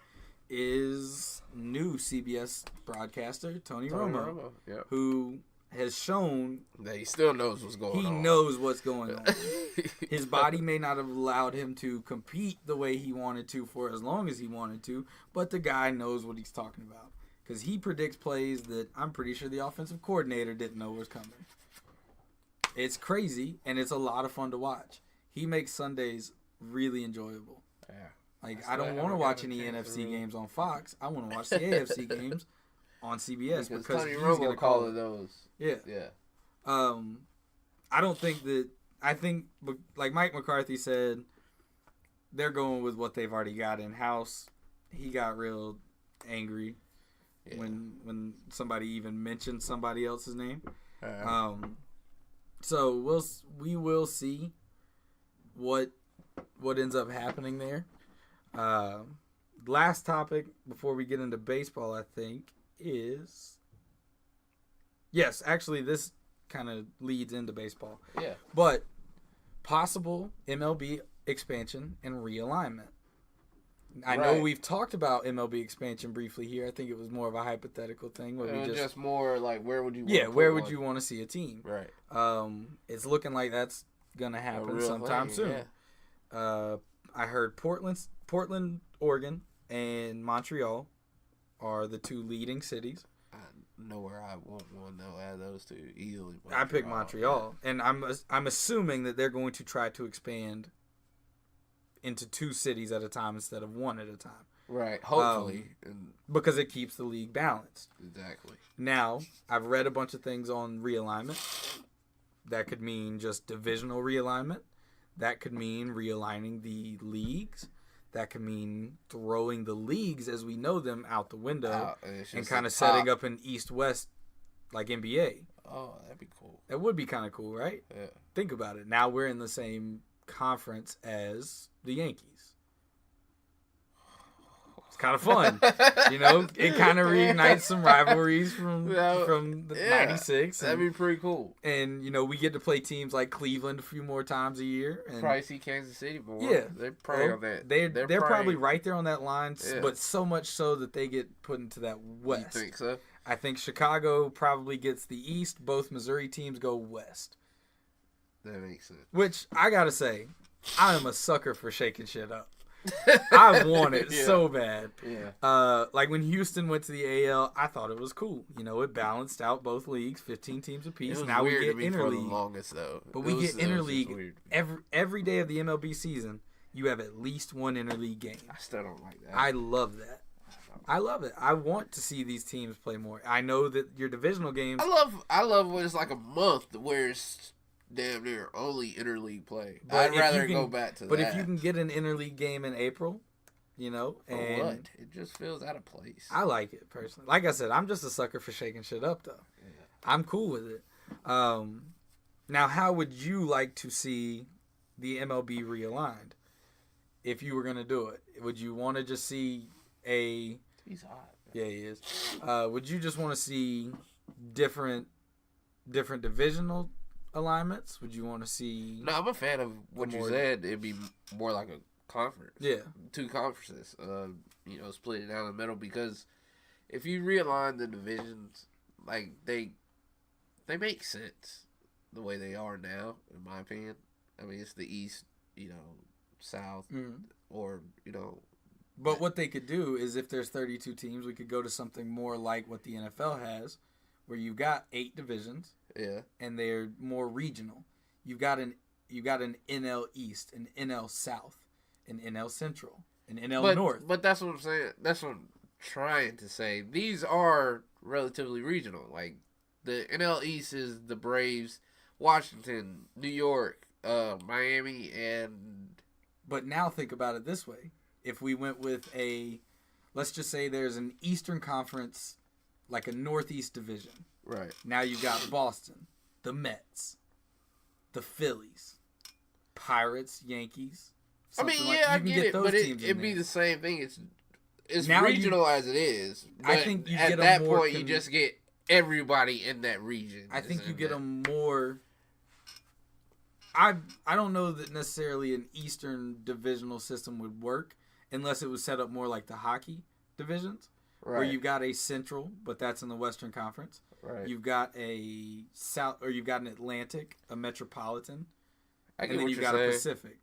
is new CBS broadcaster Tony Romo, yep. who has shown that he still knows what's going on. He knows what's going on. His body may not have allowed him to compete the way he wanted to for as long as he wanted to, but the guy knows what he's talking about. Because he predicts plays that I'm pretty sure the offensive coordinator didn't know was coming. It's crazy, and it's a lot of fun to watch. He makes Sundays really enjoyable. Yeah. Like, I don't want to watch any NFC games on Fox. I want to watch the AFC games on CBS because Tony he's Romo going to call it those. Yeah. Yeah. I don't think that... I think, like Mike McCarthy said, they're going with what they've already got in-house. He got real angry when somebody even mentioned somebody else's name. So we will see what ends up happening there. Last topic before we get into baseball, I think, is... Yes, actually, this kind of leads into baseball. Yeah. But possible MLB expansion and realignment. I know we've talked about MLB expansion briefly here. I think it was more of a hypothetical thing. Where we just more like, where would you you want to see a team? Right. It's looking like that's going to happen sometime soon. Yeah. I heard Portland, Oregon, and Montreal are the two leading cities. I know where I won't want to add those two easily. I picked Montreal, and I'm assuming that they're going to try to expand into two cities at a time instead of one at a time. Right, hopefully. Because it keeps the league balanced. Exactly. Now, I've read a bunch of things on realignment. That could mean just divisional realignment. That could mean realigning the leagues. That could mean throwing the leagues as we know them out the window and kind of setting up an East-West like NBA. Oh, that'd be cool. That would be kind of cool, right? Yeah. Think about it. Now we're in the same conference as the Yankees. It's kind of fun. You know, it kind of reunites some rivalries from the 96. That'd be pretty cool. And, you know, we get to play teams like Cleveland a few more times a year. And probably see Kansas City more. Yeah. They're probably on that. They're probably right there on that line, but so much so that they get put into that West. You think so? I think Chicago probably gets the East. Both Missouri teams go West. That makes sense. Which, I got to say, I am a sucker for shaking shit up. I want it so bad. Yeah. Like when Houston went to the AL, I thought it was cool. You know, it balanced out both leagues, 15 teams apiece. Now we get interleague. For the longest though. But we get interleague every day of the MLB season. You have at least one interleague game. I still don't like that. I love that. I love it. I want to see these teams play more. I know that your divisional games. I love when it's like a month where it's damn near only interleague play. But I'd rather go back to that. But if you can get an interleague game in April, you know, and what? It just feels out of place. I like it personally. Like I said, I'm just a sucker for shaking shit up, though. Yeah. I'm cool with it. Now, how would you like to see the MLB realigned if you were going to do it? Would you want to just see a... He's hot. Yeah, he is. Would you just want to see different divisional alignments? Would you want to see... No, I'm a fan of what you said. It'd be more like a conference. Yeah. Two conferences. You know, split it down the middle, because if you realign the divisions, like, they make sense the way they are now, in my opinion. I mean, it's the East, you know, South, or, you know... But what they could do is, if there's 32 teams, we could go to something more like what the NFL has, where you've got 8 divisions. Yeah. And they're more regional. You've got an NL East, an NL South, an NL Central, an NL North. But that's what I'm saying. That's what I'm trying to say. These are relatively regional. Like, the NL East is the Braves, Washington, New York, Miami, and But now think about it this way. If we went with let's just say there's an Eastern Conference, like a Northeast division. Right. Now you got Boston, the Mets, the Phillies, Pirates, Yankees. I mean, yeah, I get it, but it'd be the same thing. It's now regional as it is. I think you at that point you just get everybody in that region. I think you get them more. I don't know that necessarily an Eastern divisional system would work unless it was set up more like the hockey divisions, right, where you've got a Central, but that's in the Western Conference. Right. You've got a South, or you've got an Atlantic, a Metropolitan, and then you've got a Pacific.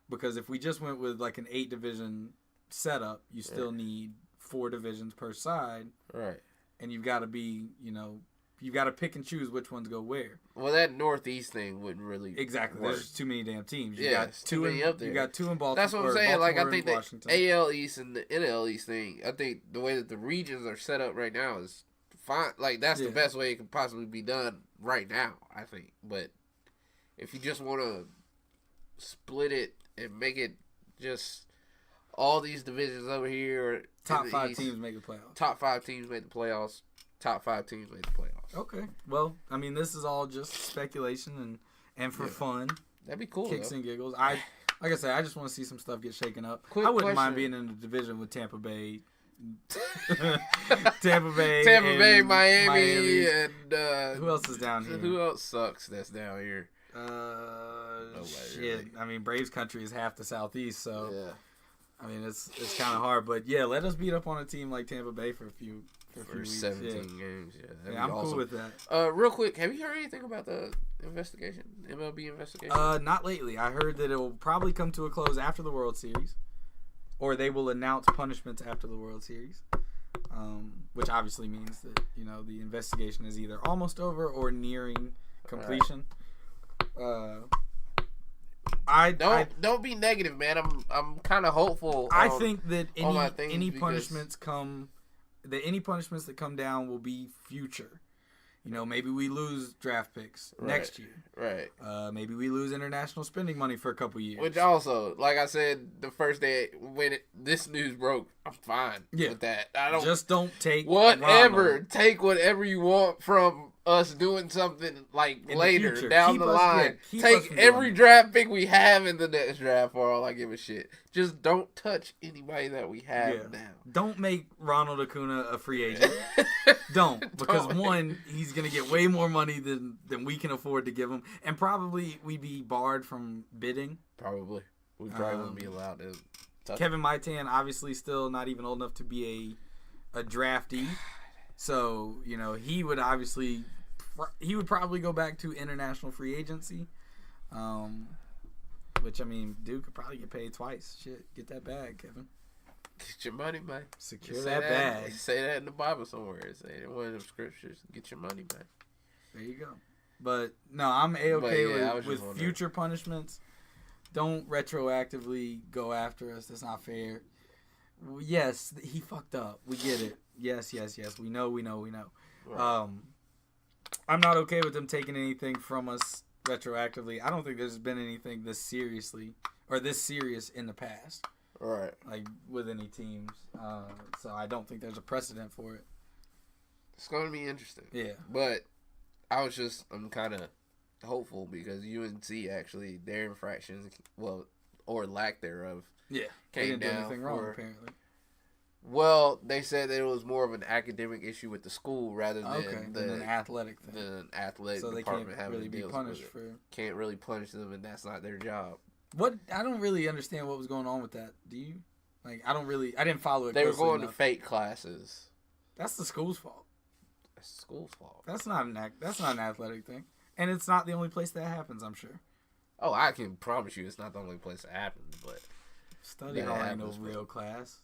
Because if we just went with like an 8-division setup, you still need 4 divisions per side. Right. And you've got to be, you've got to pick and choose which ones go where. Well, that Northeast thing wouldn't really exactly work. There's too many damn teams. You got too many up there. You got 2 in Baltimore. That's what I'm saying. Like, I think the AL East and the NL East thing, I think the way that the regions are set up right now is fine. Like, that's the best way it can possibly be done right now, I think. But if you just want to split it and make it just all these divisions over here. Top 5 teams make the playoffs. Top 5 teams make the playoffs. Top 5 teams make the playoffs. Okay. Well, I mean, this is all just speculation and for fun. That'd be cool. Kicks and giggles. Like I said, I just want to see some stuff get shaken up. I wouldn't mind being in a division with Tampa Bay. Miami, and who else is down here? Who else sucks that's down here? Shit. Really. I mean, Braves country is half the Southeast, so I mean it's kind of hard. But yeah, let us beat up on a team like Tampa Bay for a few weeks. 17 games. Yeah, I'm awesome. cool with that. Real quick, have you heard anything about the investigation, MLB investigation? Not lately. I heard that it will probably come to a close after the World Series, or they will announce punishments after the World Series. Which obviously means that the investigation is either almost over or nearing completion. Don't be negative, man. I'm kind of hopeful. I think that any punishments that come down will be future. Maybe we lose draft picks next year. Right. Maybe we lose international spending money for a couple years. Which also, like I said, the first day when this news broke, I'm fine with that. Don't take whatever. Ronald. Take whatever you want from us doing something like in later down the line. Take every draft pick we have in the next draft for all I give a shit. Just don't touch anybody that we have now. Don't make Ronald Acuna a free agent. Because one, he's gonna get way more money than we can afford to give him, and probably we'd be barred from bidding. Probably we wouldn't be allowed to touch Kevin Maitan obviously still not even old enough to be a draftee, so he would probably go back to international free agency, which I mean, dude could probably get paid twice. Shit, get that bag, Kevin. Get your money back. Secure that bag. Say that in the Bible somewhere. Say it in one of the scriptures. Get your money back. There you go. But no, I'm A-okay with future punishments. Don't retroactively go after us. That's not fair. Yes, he fucked up. We get it. Yes. We know. Right. I'm not okay with them taking anything from us retroactively. I don't think there's been anything this serious in the past. Right. Like with any teams. So I don't think there's a precedent for it. It's going to be interesting. Yeah. But I'm kind of hopeful because UNC actually, their infractions, or lack thereof, came down. They didn't do anything wrong, apparently. Well, they said that it was more of an academic issue with the school rather than an athletic thing. Than an athletic so department they can't having really to be deal punished with for. Can't really punish them, and that's not their job. I don't really understand what was going on with that. Do you? Like, I didn't follow it. They were going to fake classes. That's the school's fault. That's the school's fault. That's not an athletic thing, and it's not the only place that happens. I'm sure. Oh, I can promise you, it's not the only place that happens. But study hall ain't no real class.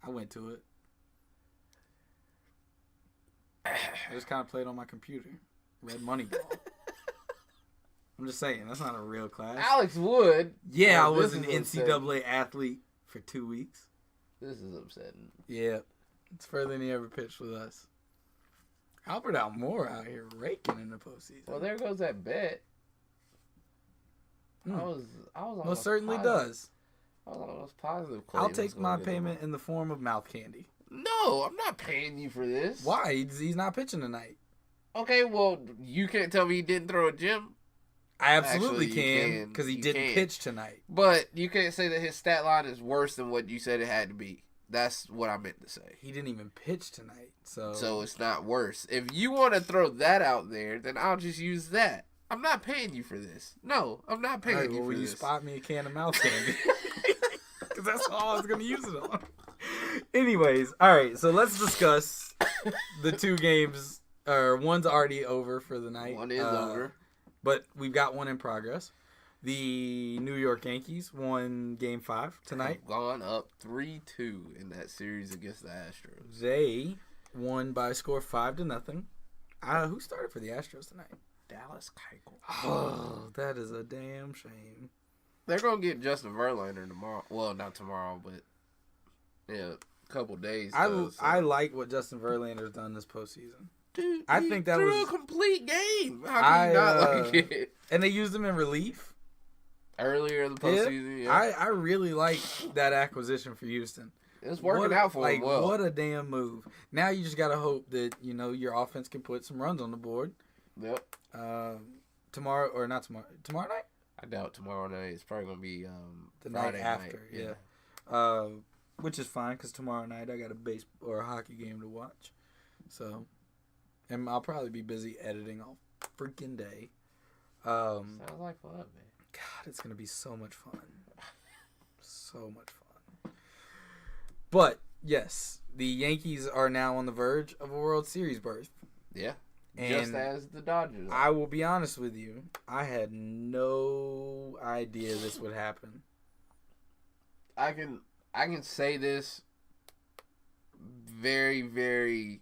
I went to it. I just kind of played on my computer. Read Moneyball. I'm just saying, that's not a real class. Alex Wood. Yeah, I was an NCAA athlete for 2 weeks. This is upsetting. Yeah. It's further than he ever pitched with us. Albert Almora out here raking in the postseason. Well, there goes that bet. I was most certainly does. I was almost positive. I'll take my payment in the form of mouth candy. No, I'm not paying you for this. Why? He's not pitching tonight. Okay, well, you can't tell me he didn't throw a gem. I absolutely can, because he didn't pitch tonight. But you can't say that his stat line is worse than what you said it had to be. That's what I meant to say. He didn't even pitch tonight, so it's not worse. If you want to throw that out there, then I'll just use that. I'm not paying you for this. No, I'm not paying you for will this. You spot me a can of mouth candy? Because that's all I was going to use it on. Anyways, all right, so let's discuss the two games. One's already over for the night. One is over. But we've got one in progress. The New York Yankees won Game 5 tonight. Gone up 3-2 in that series against the Astros. They won by a score 5-0. Who started for the Astros tonight? Dallas Keuchel. Oh, that is a damn shame. They're going to get Justin Verlander tomorrow. Well, not tomorrow, but yeah, a couple days. I like what Justin Verlander's done this postseason. Dude, I think that was a complete game. How can you not like it? And they used him in relief earlier in the postseason. Yeah. I really like that acquisition for Houston. It's working out for him well. What a damn move! Now you just gotta hope that your offense can put some runs on the board. Yep. Tomorrow or not tomorrow? Tomorrow night? I doubt tomorrow night. It's probably gonna be the Friday night after. Night. Yeah. Which is fine because tomorrow night I got a base or a hockey game to watch. So. And I'll probably be busy editing all freaking day. Sounds like fun, man. God, it's going to be so much fun. So much fun. But, yes, the Yankees are now on the verge of a World Series berth. Yeah. And just as the Dodgers are. I will be honest with you. I had no idea this would happen. I can say this very, very...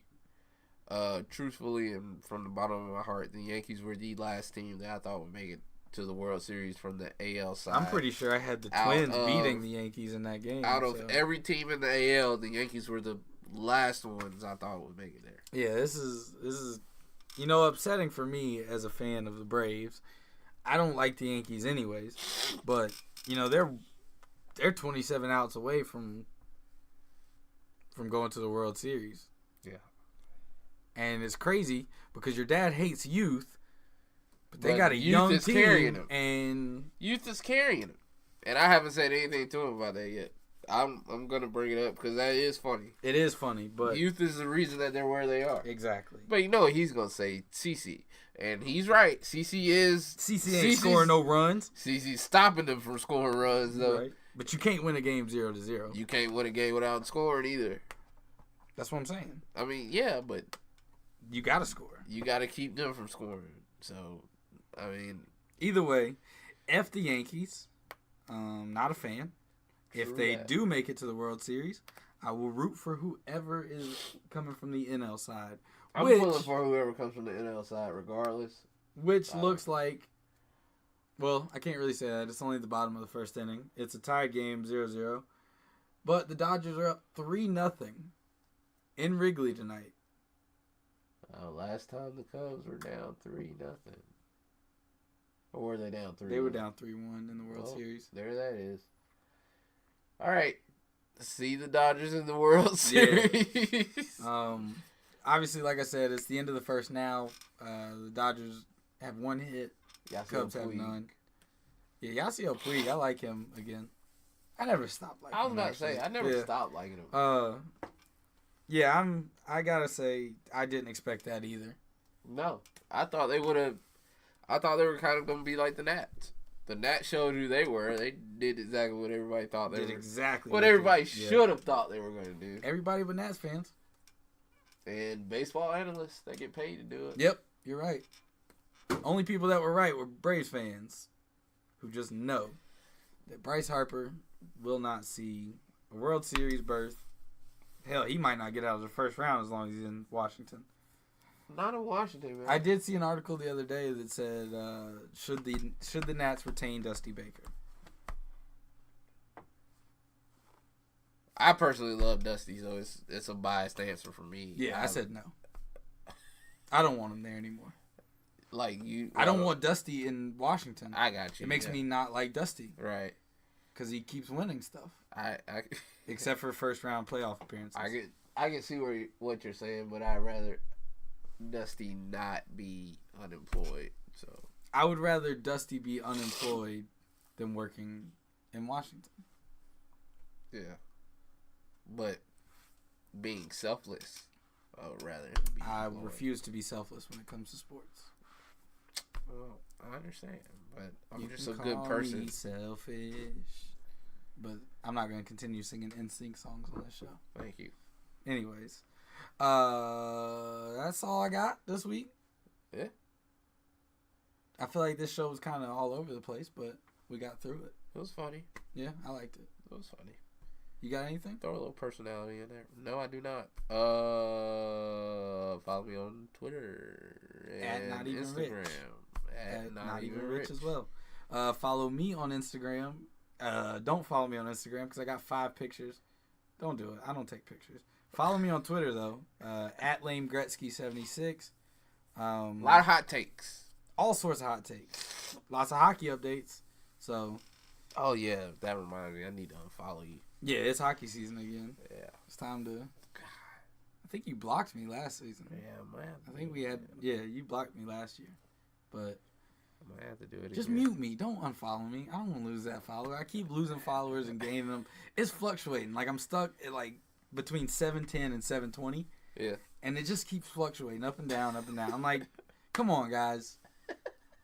truthfully and from the bottom of my heart, the Yankees were the last team that I thought would make it to the World Series from the AL side. I'm pretty sure I had the Twins beating the Yankees in that game. Out of every team in the AL, the Yankees were the last ones I thought would make it there. Yeah, this is upsetting for me as a fan of the Braves. I don't like the Yankees anyways, but they're 27 outs away from going to the World Series. Yeah. And it's crazy because your dad hates youth, but they got a young team, and youth is carrying him. And I haven't said anything to him about that yet. I'm gonna bring it up because that is funny. It is funny, but youth is the reason that they're where they are. Exactly. But he's gonna say CC, and he's right. CC ain't scoring no runs. CC's stopping them from scoring runs though. Right. But you can't win a game 0-0. You can't win a game without scoring either. That's what I'm saying. I mean, yeah, but. You got to score. You got to keep them from scoring. So, I mean. Either way, F the Yankees. Not a fan. If they do make it to the World Series, I will root for whoever is coming from the NL side. I'm pulling for whoever comes from the NL side regardless. Which looks like, well, I can't really say that. It's only the bottom of the first inning. It's a tied game, 0-0. But the Dodgers are up 3-0 in Wrigley tonight. Last time the Cubs were down 3-0. Or were they down 3-1? They were down 3-1 in the World Series. There that is. All right. See the Dodgers in the World Series. Yeah. Obviously, like I said, it's the end of the first now. The Dodgers have one hit. Cubs have none. Yeah, Yasiel Puig, I like him again. I never stopped liking him. I was about to say, I never stopped liking him. Yeah, I gotta say, I didn't expect that either. No. I thought they were kind of going to be like the Nats. The Nats showed who they were. They did exactly what everybody thought they were. Exactly what everybody should have thought they were going to do. Everybody but Nats fans. And baseball analysts that get paid to do it. Yep, you're right. Only people that were right were Braves fans who just know that Bryce Harper will not see a World Series berth. Hell, he might not get out of the first round as long as he's in Washington. Not in Washington, man. I did see an article the other day that said, should the Nats retain Dusty Baker? I personally love Dusty, so it's a biased answer for me. Yeah, I said no. I don't want him there anymore. like you. I don't want Dusty in Washington. I got you. It makes me not like Dusty. Right. Because he keeps winning stuff. I except for first round playoff appearances. I can see what you're saying, but I'd rather Dusty not be unemployed. So I would rather Dusty be unemployed than working in Washington. Yeah. But being selfless, I would rather be employed. Refuse to be selfless when it comes to sports. Well, I understand, but I'm just a good person. Me selfish. But I'm not going to continue singing NSYNC songs on this show. Thank you. Anyways, that's all I got this week. Yeah. I feel like this show was kind of all over the place, but we got through it. It was funny. Yeah, I liked it. It was funny. You got anything? Throw a little personality in there. No, I do not. Follow me on Twitter and Not Even Instagram. Rich. At Not Even Rich as well. Follow me on Instagram. Don't follow me on Instagram because I got 5 pictures. Don't do it. I don't take pictures. Follow me on Twitter though. At LameGretzky76. A lot of hot takes. All sorts of hot takes. Lots of hockey updates. So. Oh yeah, that reminds me. I need to unfollow you. Yeah, it's hockey season again. Yeah. It's time to. I think you blocked me last season. Yeah, man. I think we had. Yeah, you blocked me last year, but. I might have to do it Just again. mute me. Don't unfollow me. I don't want to lose that follower. I keep losing followers and gaining them. It's fluctuating. Like I'm stuck at like between 710 and 720. Yeah. And it just keeps fluctuating up and down, up and down. I'm like, come on, guys.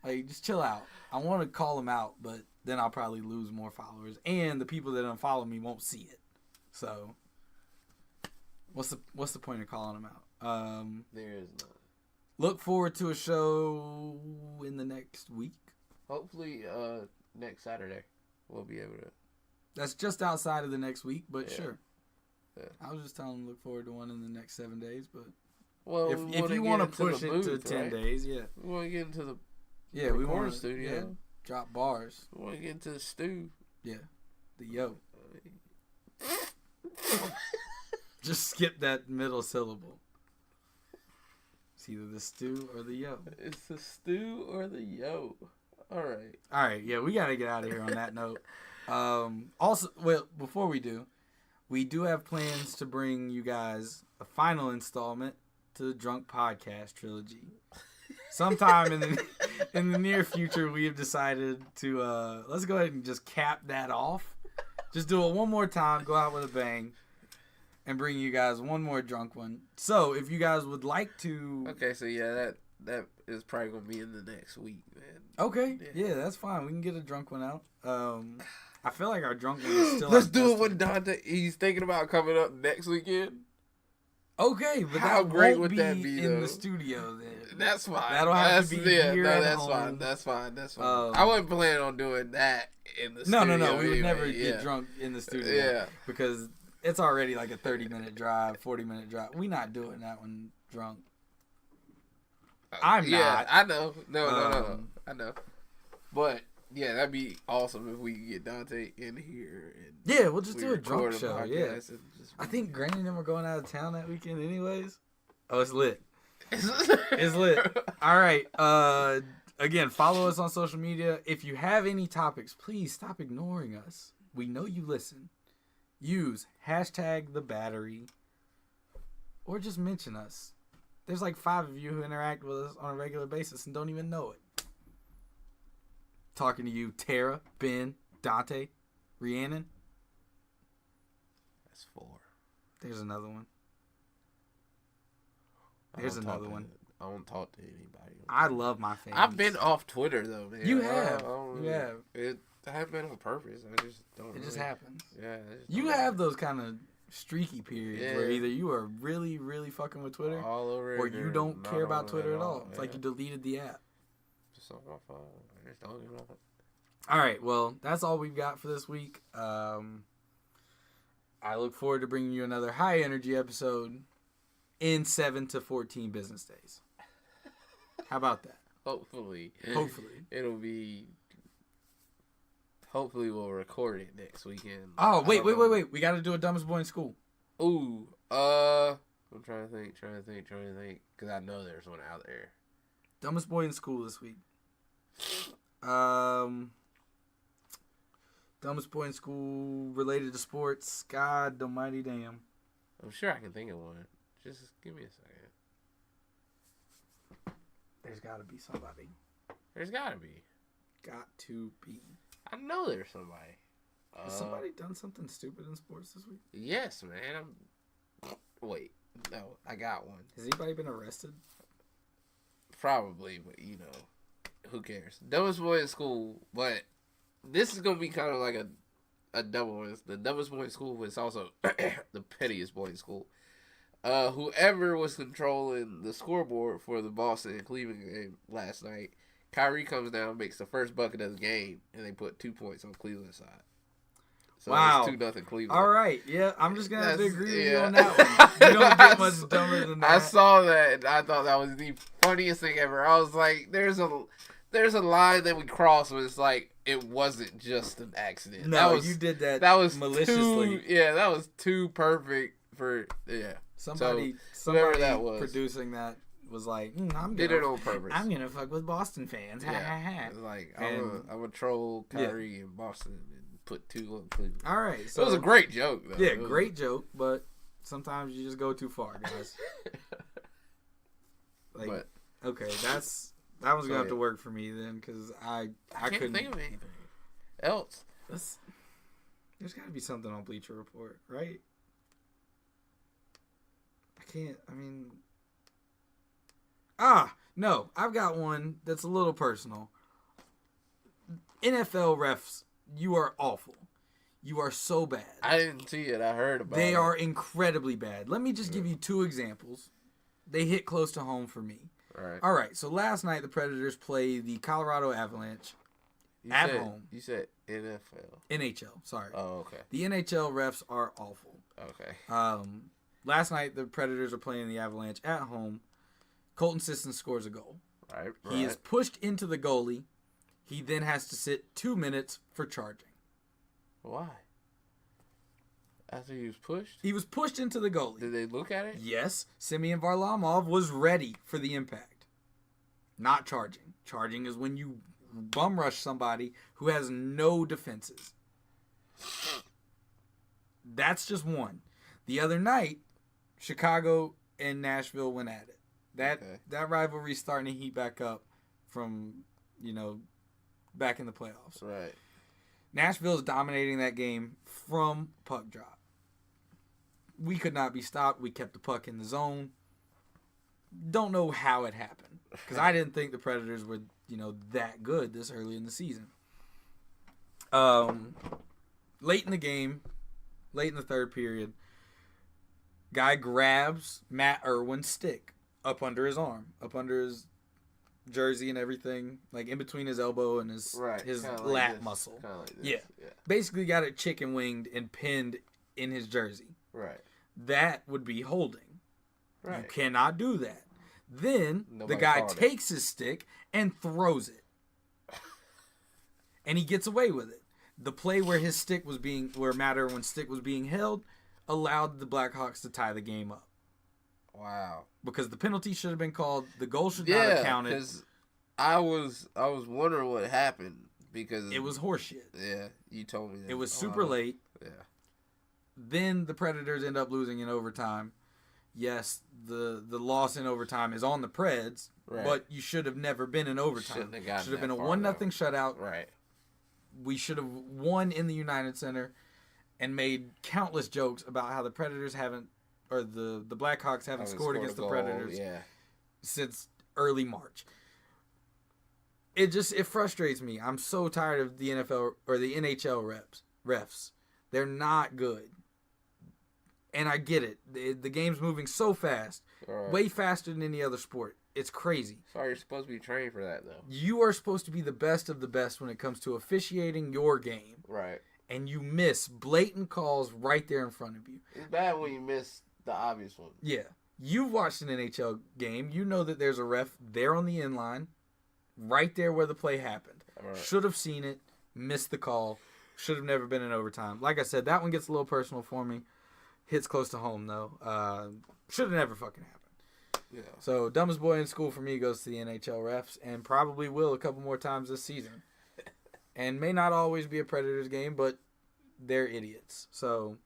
Like, just chill out. I want to call them out, but then I'll probably lose more followers, and the people that unfollow me won't see it. So, what's the point of calling them out? There is none. Look forward to a show in the next week. Hopefully, next Saturday we'll be able to. That's just outside of the next week, but Yeah. sure. Yeah. I was just telling them to look forward to one in the next 7 days, but Well, if you want to push it to 10 days, yeah. We want to get into the we want to studio. Drop bars. We want to get into the stew. Yeah, the yo. Just skip that middle syllable. It's either the stew or the yo. It's the stew or the yo. All right. Yeah, we got to get out of here on that note. Also, well, before we do have plans to bring you guys a final installment to the Drunk Podcast trilogy. Sometime in the near future, we have decided to let's go ahead and just cap that off. Just do it one more time, go out with a bang, and bring you guys one more drunk one. So, if you guys would like to... Okay, so yeah, that is probably going to be in the next week, man. Okay, yeah, that's fine. We can get a drunk one out. I feel like our drunk one is still... Let's do it when Dante... He's thinking about coming up next weekend. Okay, but how that great won't would that be in though? The studio then. That's fine. That'll have to be here at that's home. fine. That's fine. That's fine. I wasn't planning on doing that in the studio. No. We would anyway. never get drunk in the studio. Yeah. Because it's already like a 30-minute drive, 40-minute drive. We not doing that one drunk. I'm not. I know. No. I know. But yeah, that'd be awesome if we could get Dante in here. And yeah, we'll just do a drunk show. Yeah. I think great. Granny and them are going out of town that weekend anyways. Oh, it's lit. It's lit. All right. Again, follow us on social media. If you have any topics, please stop ignoring us. We know you listen. Use #TheBattery or just mention us. There's like 5 of you who interact with us on a regular basis and don't even know it. Talking to you, Tara, Ben, Dante, Rhiannon. That's 4. There's another one. There's another one. I don't talk to anybody. I love my fans. I've been off Twitter though, man. You have. You have. I haven't been on purpose. I just don't. It just happens. Yeah. You have those kind of streaky periods where either you are really, really fucking with Twitter, all over, or you don't care about Twitter at all. It's like you deleted the app. Just on my phone. I just don't give a. All right. Well, that's all we've got for this week. I look forward to bringing you another high energy episode in 7 to 14 business days. How about that? Hopefully. It'll be. Hopefully we'll record it next weekend. Oh, wait. We got to do a Dumbest Boy in School. Ooh. I'm trying to think. Because I know there's one out there. Dumbest boy in school this week. Dumbest boy in school related to sports. God almighty damn. I'm sure I can think of one. Just give me a second. There's got to be somebody. There's got to be. Got to be. I know there's somebody. Has somebody done something stupid in sports this week? Yes, man. Wait. No, I got one. Has anybody been arrested? Probably, but who cares? Dumbest boy in school, but this is going to be kind of like a double one. The dumbest boy in school was also the pettiest boy in school. Whoever was controlling the scoreboard for the Boston and Cleveland game last night, Kyrie comes down, makes the first bucket of the game, and they put 2 points on Cleveland's side. So wow. It's 2-0 Cleveland. All right. Yeah, I'm just going to have to agree with you on that one. You don't get much dumber than that. I saw that, and I thought that was the funniest thing ever. I was like, there's a line that we crossed where it's like, it wasn't just an accident. No, you did that maliciously. That was too perfect for, Somebody that was producing that was like, did it on purpose. I'm gonna fuck with Boston fans. Yeah. Like I'm a troll Kyrie in Boston and put 2 on Cleveland. All right, so it was a great joke though. Yeah, great joke, but sometimes you just go too far, guys. Okay, that one's gonna have to work for me then, because I couldn't think of anything else. There's got to be something on Bleacher Report, right? No, I've got one that's a little personal. NFL refs, you are awful. You are so bad. I didn't see it. I heard about it. They are incredibly bad. Let me just give you 2 examples. They hit close to home for me. All right, so last night the Predators play the Colorado Avalanche at home. You said NFL. NHL, sorry. Oh, okay. The NHL refs are awful. Okay. Last night the Predators are playing the Avalanche at home. Colton Sisson scores a goal. Right. He is pushed into the goalie. He then has to sit 2 minutes for charging. Why? After he was pushed? He was pushed into the goalie. Did they look at it? Yes. Semyon Varlamov was ready for the impact. Not charging. Charging is when you bum rush somebody who has no defenses. That's just one. The other night, Chicago and Nashville went at it. That rivalry's starting to heat back up from, back in the playoffs. Right. Nashville's dominating that game from puck drop. We could not be stopped. We kept the puck in the zone. Don't know how it happened, because I didn't think the Predators were, that good this early in the season. Late in the game, late in the third period, guy grabs Matt Irwin's stick up under his arm, up under his jersey and everything, like in between his elbow and his lat muscle. Like yeah. Basically got it chicken winged and pinned in his jersey. Right. That would be holding. Right. You cannot do that. Then the guy takes his stick and throws it. And he gets away with it. The play where Matt Irwin's stick was being held allowed the Blackhawks to tie the game up. Wow. Because the penalty should have been called. The goal should not have counted. Because I was wondering what happened, because it was horseshit. Yeah, you told me that. It was super late. Yeah. Then the Predators end up losing in overtime. Yes, the loss in overtime is on the Preds, but you should have never been in overtime. Should have been a 1-0 shutout. Right. We should have won in the United Center and made countless jokes about how the Predators haven't, or the Blackhawks haven't scored against the Predators since early March. It frustrates me. I'm so tired of the NFL or the NHL refs. They're not good. And I get it. The game's moving so fast. Way faster than any other sport. It's crazy. Sorry, you're supposed to be trained for that, though. You are supposed to be the best of the best when it comes to officiating your game. Right. And you miss blatant calls right there in front of you. It's bad when you miss the obvious one. Yeah. You've watched an NHL game. You know that there's a ref there on the end line, right there where the play happened. Right. Should have seen it, missed the call, should have never been in overtime. Like I said, that one gets a little personal for me. Hits close to home, though. Should have never fucking happened. Yeah. So, dumbest boy in school for me goes to the NHL refs, and probably will a couple more times this season. And may not always be a Predators game, but they're idiots. So,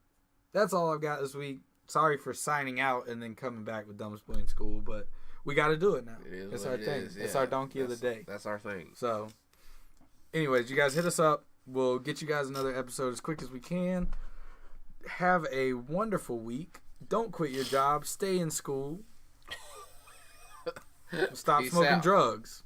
that's all I've got this week. Sorry for signing out and then coming back with dumbest boy in school, but we got to do it now. It's our thing. It's our donkey of the day. That's our thing. So, anyways, you guys hit us up. We'll get you guys another episode as quick as we can. Have a wonderful week. Don't quit your job. Stay in school. Stop smoking drugs.